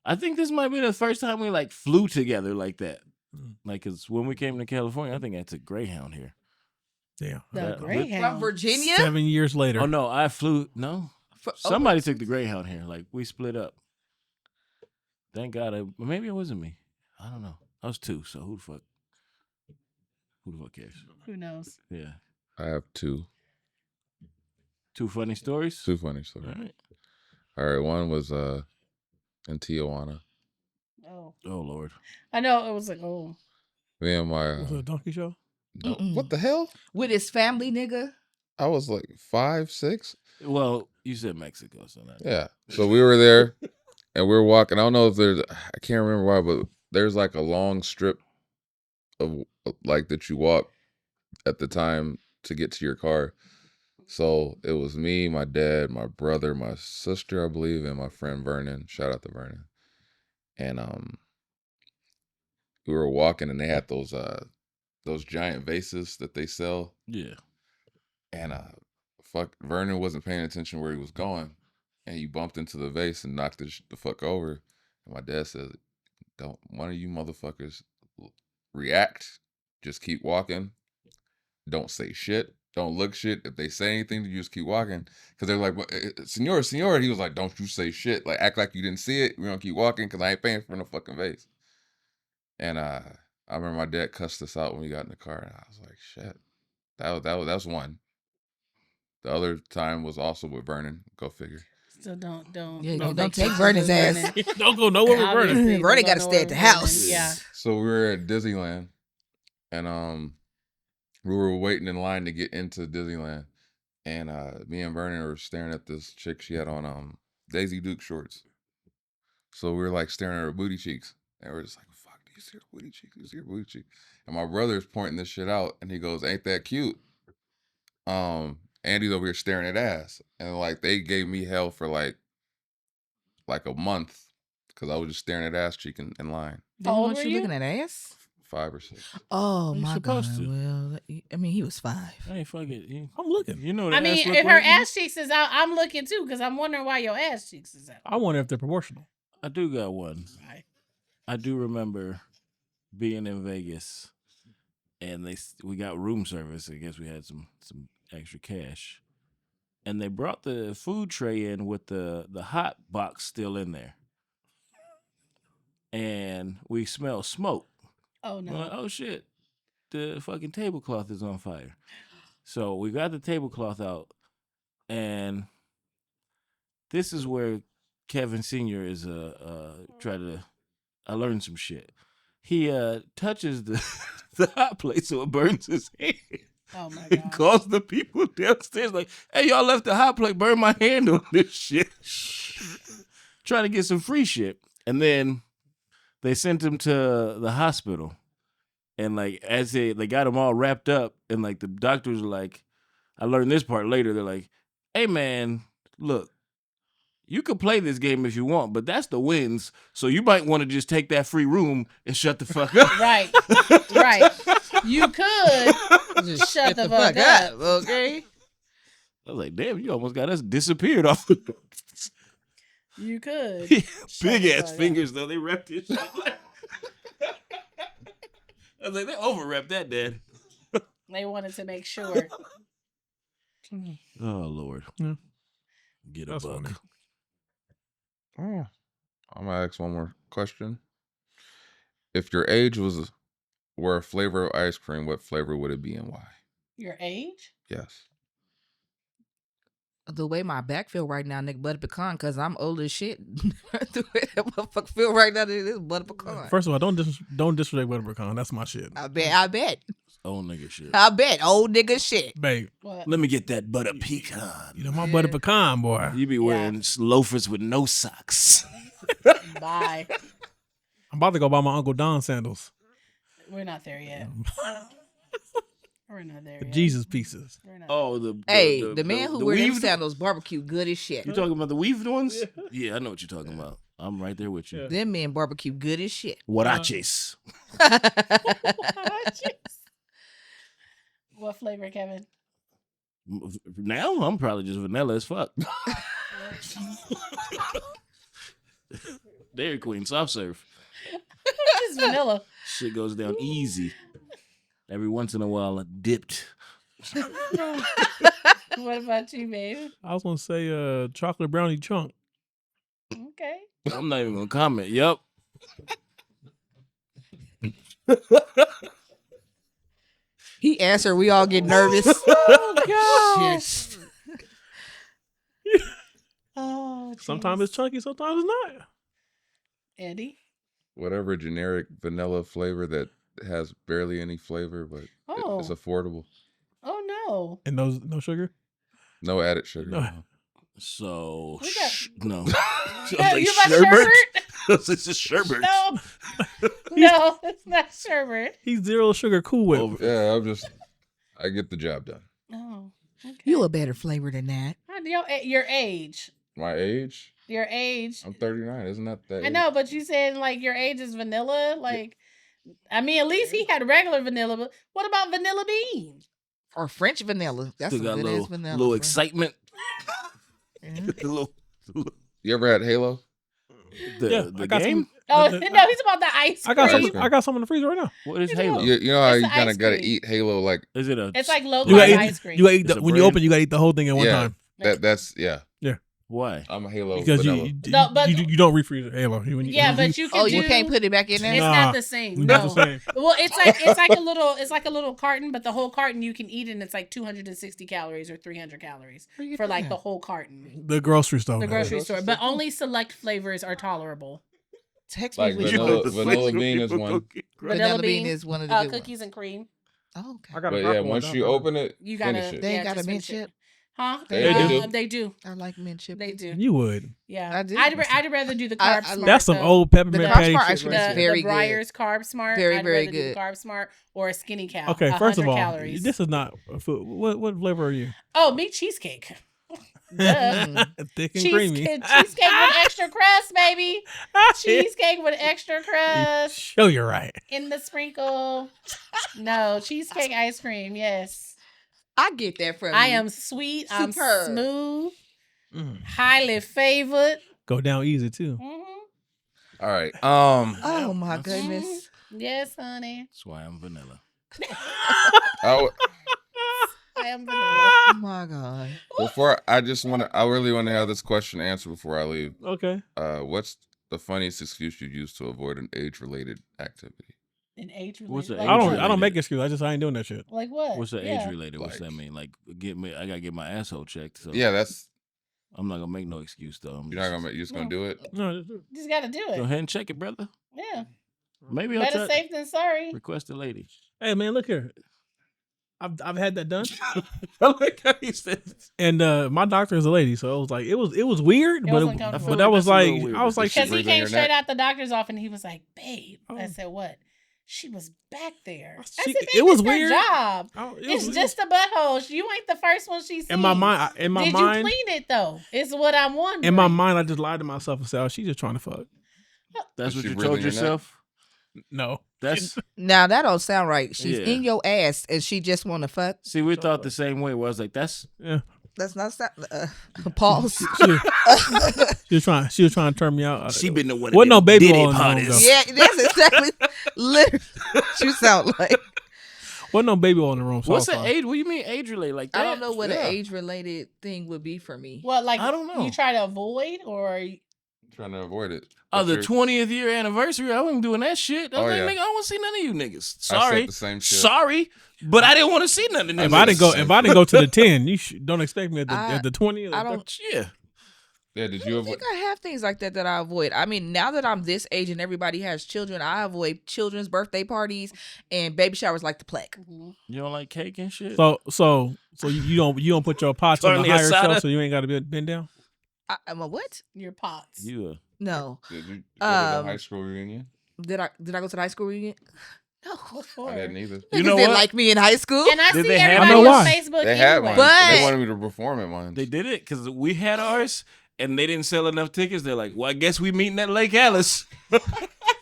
I think this might be the first time we like flew together like that. Mm. Like, cause when we came to California, I think I took Greyhound here. yeah. The That- From Greyhound. Virginia? 7 years later. Oh no, I flew. No, For- somebody took the Greyhound here. Like we split up. Thank God. Maybe it wasn't me. I don't know. I was 2, so who the fuck? Who the fuck cares? Who knows? Yeah, I have two 2 funny stories. funny All stories. right. All right, one was in Tijuana. Oh. Oh Lord. I know. It was like, oh. Me and my Was it a donkey show? no, Mm-mm. what the hell? With his family, nigga. I was like 5, 6. Well, you said Mexico, so that. Yeah. So we were there and we were walking. I don't know if I can't remember why, but there's like a long strip of like that you walk at the time to get to your car. So it was me, my dad, my brother, my sister, I believe, and my friend Vernon. Shout out to Vernon. And we were walking and they had those giant vases that they sell. Yeah. And Vernon wasn't paying attention where he was going, and he bumped into the vase and knocked the fuck over. And my dad said, "Don't one of you motherfuckers react. Just keep walking. Don't say shit. Don't look shit. If they say anything, you just keep walking." Because they're like, "Senor, senor." He was like, "Don't you say shit. Like act like you didn't see it. We're gonna keep walking because I ain't paying for no fucking vase." And I remember my dad cussed us out when we got in the car, and I was like, "Shit." That was one. The other time was also with Vernon. Go figure. So don't. Yeah, no don't take vacation Vernon's with ass. Vernon. Don't go nowhere with Vernon. Obviously, Vernon don't gotta go stay at the nowhere with house. Vernon. Yeah. So we were at Disneyland, and we were waiting in line to get into Disneyland, and me and Vernon were staring at this chick. She had on Daisy Duke shorts. So we were like staring at her booty cheeks, and we're just like, "Fuck, do you see her booty cheeks? Do you see her booty cheeks?" And my brother's pointing this shit out, and he goes, "Ain't that cute?" Andy's over here staring at ass, and like they gave me hell for like a month because I was just staring at ass cheek in line. How old Weren't were you you? looking at ass? 5 or 6. Oh You my god. supposed to. Well, I mean, he was 5. Hey, fuck it. I'm looking. You know what I ass mean, look if her like? ass cheeks is out, I'm looking too because I'm wondering why your ass cheeks is out. I wonder if they're proportional. I do got one. Right. I do remember being in Vegas, and we got room service. I guess we had some extra cash, and they brought the food tray in with the hot box still in there, and we smelled smoke. Oh We're like, no. oh shit, the fucking tablecloth is on fire. So we got the tablecloth out, and this is where Kevin Senior is I learned some shit. He touches the the hot plate so it burns his hand. Oh my He god. calls the people downstairs like, "Hey, y'all left the hot plate. Burn my hand on this shit." Trying to get some free shit, and then they sent him to the hospital. And like as they got him all wrapped up, and like the doctors were like, I learned this part later. They're like, "Hey man, look, you could play this game if you want, but that's the wins. So you might want to just take that free room and shut the fuck up." Right. Right. You could Just shut the fuck up. okay? I was like, "Damn, you almost got us disappeared off." Of You could. Big the ass fuck up. fingers though. They wrapped this shit. I was like, they over wrapped that, Dad. They wanted to make sure. Oh Lord. Yeah. Get a That's buck. funny. Oh, I'm gonna ask one more question. If your age were a flavor of ice cream, what flavor would it be and why? Your age? Yes. The way my back feel right now, nigga, butter pecan, because I'm old as shit. The way that motherfucker feel right now, this butter pecan. First of all, don't disrespect butter pecan. That's my shit, I bet. Old nigga shit. Old nigga shit. babe. What? Let me get that butter pecan. You know my butter pecan, boy. You be wearing loafers with no socks. Bye. I'm about to go buy my Uncle Don sandals. We're not there yet. We're not there The yet. Jesus pieces. We're not. Oh, The man who wears them weaved- sandals barbecue good as shit. You talking about the weaved ones? Yeah, I know what you're talking about. I'm right there with you. Yeah. Them men barbecue good as shit. Huaraches. What flavor, Kevin? Now I'm probably just vanilla as fuck. Dairy Queen soft serve. Just vanilla. Shit goes down easy. Every once in a while, I dipped. What about you, babe? I was gonna say chocolate brownie chunk. Okay. I'm not even gonna comment. Yep. He answered, we all get nervous. Oh God. Oh. Sometimes it's chunky, sometimes it's not. Eddie. Whatever generic vanilla flavor that has barely any flavor, but Oh. it's affordable. Oh no. And no sugar. No added sugar. No. So We got- no. Yeah, you about sherbet? It's just sherbet. No. No, it's not sherbet. He's zero sugar Cool Whip. Yeah, I get the job done. Oh. Okay. You a better flavor than that. Your age. My age? Your age. I'm 39. Isn't that I know, but you said like your age is vanilla. Like, I mean, at least he had regular vanilla. But what about vanilla bean? Or French vanilla. That's Still a got a good little, ass vanilla. little bro. excitement. Yeah. A little- You ever had Halo? the I got game? Oh The- no, he's about the ice I got cream. some. I got some in the freezer right now. What is It's Halo? a- You know how It's you the kind ice of got to cream. eat Halo like Is it a? It's like low You carb gotta ice eat. cream. You gotta eat It's a when you brand? open. You gotta eat the whole thing at one Yeah. time that's Why? I'm a Halo because vanilla. No, but- you don't refreeze Halo. When you, Yeah, but you can Oh, do. you can't put it back in there? It's Nah, not the same. That's No. the same. Well, it's like a little carton, but the whole carton you can eat, and it's like 260 calories or 300 calories Where you for get like that? the whole carton. The grocery store. The man. grocery store, but only select flavors are tolerable. Text Like me. vanilla bean is one. Vanilla bean is one of the good cookies and cream. ones. Oh, okay. I got a But proper yeah, one, once don't you I? open it, You gotta. finish it. They ain't yeah, got a just mint finish it. chip? Huh? They do. They do. I like mint chip. They do. You would. Yeah. I do. I'd rather do the I- Carb I- Smart. That's some though. old peppermint The Carb patty Smart shit ice cream right is there. very the good. Breyers Carb Smart. Very, I'd very rather do good. the Carb Smart or a Skinny Cow. Okay, first of 100 all, calories. this is not a food. What flavor are you? Oh, meat cheesecake. Duh. Thick and creamy. Cheesecake with extra crust, baby. Cheesecake with extra crust Show you're right. in the sprinkle. No, cheesecake ice cream. Yes. I get that from I you. am sweet. I'm Superb. smooth. Mm. Highly favored. Go down easy too. Mhm. all right. Oh my goodness. Yes, honey. That's why I'm vanilla. I am vanilla. Oh my god. Before I really want to have this question answered before I leave. Okay. What's the funniest excuse you use to avoid an age-related activity? An age What's related. the Like, age I related? don't make excuses. I ain't doing that shit. like what? What's the Yeah. age related? What's Like- that mean? Like, I gotta get my asshole checked. So Yeah, that's I'm not gonna make no excuse though. You're not gonna make. You just gonna do it. No, just do it. Just got to do Go it. ahead and check it, brother. Yeah. Maybe I'll Better try. safe than sorry. Request a lady. Hey man, look here. I've had that done, I like how he said it. and my doctor is a lady, so it was like it was weird, It but was uncomfortable. but that was That's a little like weird, I was but like, this shit Because he breathe in came your straight neck. out the doctor's office and he was like, babe. I Oh. said, what? She was back there. I She- said, it babe, was it's her weird. job. oh, it It's was- just a butthole. You ain't the first one she sees. in my mind. Did you clean it though? It's what I'm wondering. In my mind, I just lied to myself and said, "Oh, she's just trying to fuck." That's Is what she you breathing told your neck? yourself. No, That's Now that don't sound right. She's Yeah. in your ass and she just want to fuck. see, we thought the same way. Where I was like, that's yeah. That's not pause. She was trying. She was trying to turn me out. she been the one. Wasn't no baby oil in the room, though. Yeah, that's exactly literally what you sound like. Wasn't no baby oil in the room. So What's I the was fine. age? What do you mean age related like that? I don't know what Yeah. an age related thing would be for me. What, like I don't know. you try to avoid or Trying to avoid it. Oh, the But 20th year anniversary. I wasn't doing that shit. I was Oh, like, yeah. nigga, I don't want to see none of you niggas. I said Sorry, the same shit. sorry, but I didn't want to see none of them. If I didn't go, Same. if I didn't go to the 10, you don't expect me at I- the 20. I don't. Yeah, Yeah, did I you don't avoid? think I have things like that I avoid. I mean, now that I'm this age and everybody has children, I avoid children's birthday parties and baby showers like the plague. you don't like cake and shit. So you don't put your pots on Carne the higher asada? shelf, so you ain't got to bend down. I'm a what? your pots? You No. Did you go to the Um, high school reunion? Did I go to the high school reunion? No. What for? I didn't either. You Niggas know didn't what? like me in high school. And I Did see they have- everybody I know on why. Facebook They had anyway. one. But- They wanted me to perform at one. they did it because we had ours and they didn't sell enough tickets. They're like, well, I guess we meeting at Lake Alice.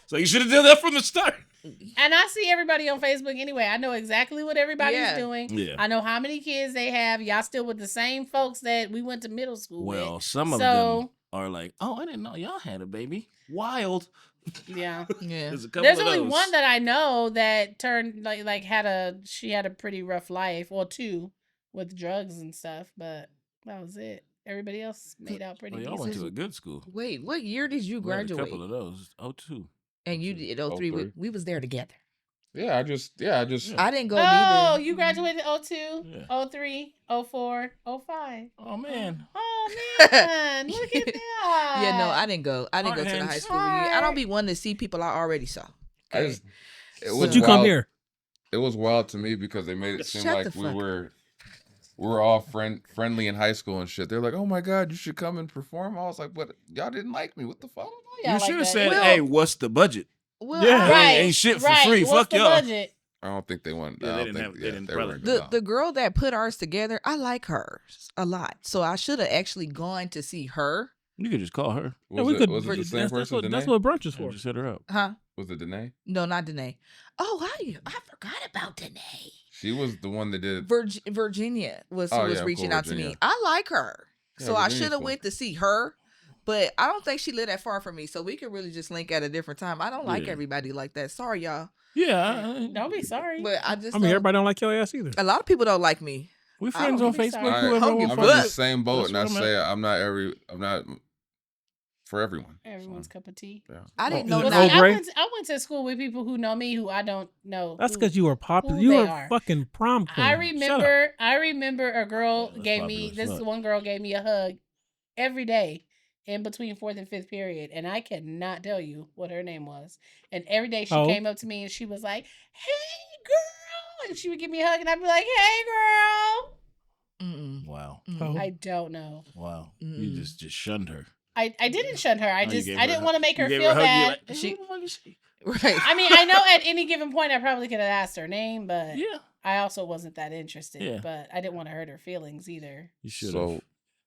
So you should have done that from the start. And I see everybody on Facebook anyway. I know exactly what everybody's Yeah. doing. Yeah. I know how many kids they have. Y'all still with the same folks that we went to middle school Well, with. some of them are like, oh, I didn't know y'all had a baby. Wild. Yeah. Yeah. There's a couple There's of only those. one that I know that turned she had a pretty rough life. Well, two with drugs and stuff, but that was it. Everybody else made out pretty Oh, y'all went decent. to a good school. Wait, what year did you We had graduate? A couple of those. 02. And you did 03. 03. We was there together. Yeah, I just. Yeah. I didn't go Oh, neither. you graduated 02, Yeah. 03, 04, 05. Oh man. Oh man, look at that. Yeah, no, I didn't go. I didn't Our go to the high hands. school reunion. I don't be wanting to see people I already saw. I just. It But was you come wild. here. It was wild to me because they made it seem Shut like the we fuck were all friendly in high school and shit. They're like, "Oh my god, you should come and perform." I was like, "But y'all didn't like me. What the fuck?" Yeah, You like should have that. said, Well- hey, what's the budget? Well, Yeah. Right, Ain't shit for right. free. What's Fuck the y'all. budget? I don't think they wanted. Yeah, I they don't didn't think. have- they Yeah, didn't they probably- weren't the about the girl that put ours together, I like hers a lot. So I should have actually gone to see her. You could just call her. Was, we it, could- was it the same that's person? what, Danae? that's what brunch is Yeah, for. just hit her up. Huh? Was it Danae? No, not Danae. Oh, I forgot about Danae. She was the one that did. Virginia was Oh, who was yeah, reaching cool, out to me. Virginia. I like her. Yeah, So I Virginia's should have cool. went to see her. But I don't think she lived that far from me. So we could really just link at a different time. I don't like Yeah. everybody like that. Sorry, y'all. Yeah. Don't be sorry. But I just I mean, don't- everybody don't like your ass either. a lot of people don't like me. We friends don't on be Facebook. sorry. All right, Whoever Don't wants give I'm a in fuck. the same boat, That's and I what I'm say I'm not for everyone. Everyone's cup of tea. Yeah. I didn't Is know it Well, that. see, Earl Grey? I went to school with people who know me who I don't know. That's who- because you were popular. who You they were are. fucking prom queen. I Shut up. remember a girl Yeah, that's gave popular me as this fuck. one girl gave me a hug every day in between fourth and fifth period, and I cannot tell you what her name was. And every day she Oh. came up to me and she was like, "Hey girl," and she would give me a hug, and I'd be like, "Hey girl." Mm-mm. Wow. Oh. I don't know. Wow. Mm-mm. You just shunned her. I didn't shun her. I Oh, you just gave I her a didn't hug. want to make You her gave feel her a hug, you're bad. like, She- "Who the fuck is she?" Right. I mean, I know at any given point I probably could have asked her name, but Yeah. I also wasn't that interested. Yeah. But I didn't want to hurt her feelings either. You should have. So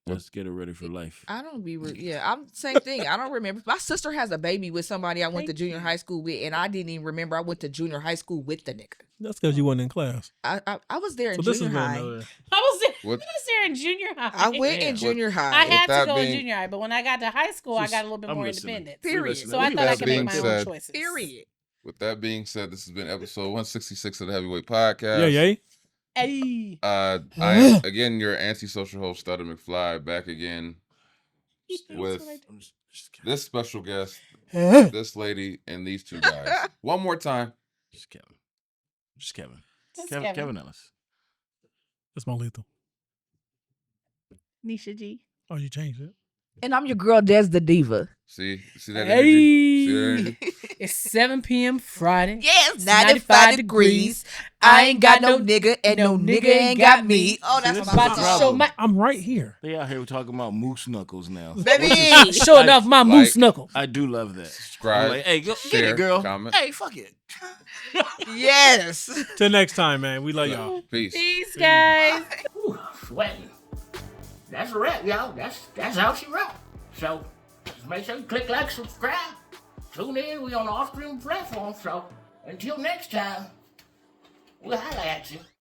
Let's get her ready for life. I don't be yeah, I'm same thing. I don't remember. My sister has a baby with somebody I went to Thank junior you. high school with, and I didn't even remember I went to junior high school with the nigga. That's because you wasn't in class. I was there in So this is junior high. another. I was there, What- I was there in junior high. I went Yeah. in junior I high. had to that go in being- junior high, but when I got to high school, I Just- got a little bit I'm more listening. independent. Period. So I With thought I that could make being my said- own choices. Period. with that being said, this has been episode 166 of the Heavyweight Podcast. Yeah, yeah. Hey. I am again your antisocial host, Stutter McFly, back again with Just Kevin. this special guest, this lady, and these two guys. One more time. Just Kevin. Just Kevin. Just Kevin Ellis. That's more lethal. Nisha G. Oh, you changed it. And I'm your girl, Des the Diva. See that energy? See that energy? It's 7 p.m. Friday. Yes, It's 95 degrees. I ain't got no nigga, and no nigga ain't got me. Oh, that's this my is About to the song. show my I'm right here. They out here talking about moose knuckles now. Baby. showing off my moose like- knuckle. I do love that. Subscribe, I'm like, hey, go, get share, it, girl. comment. Hey, fuck it. Yes. Till next time, man. We love y'all. Peace. Peace, guys. Whew, sweating. That's a wrap, y'all. That's how she rock. So just make sure you click like, subscribe. Tune in. We on all streaming platforms. So until next time, we'll holla at you.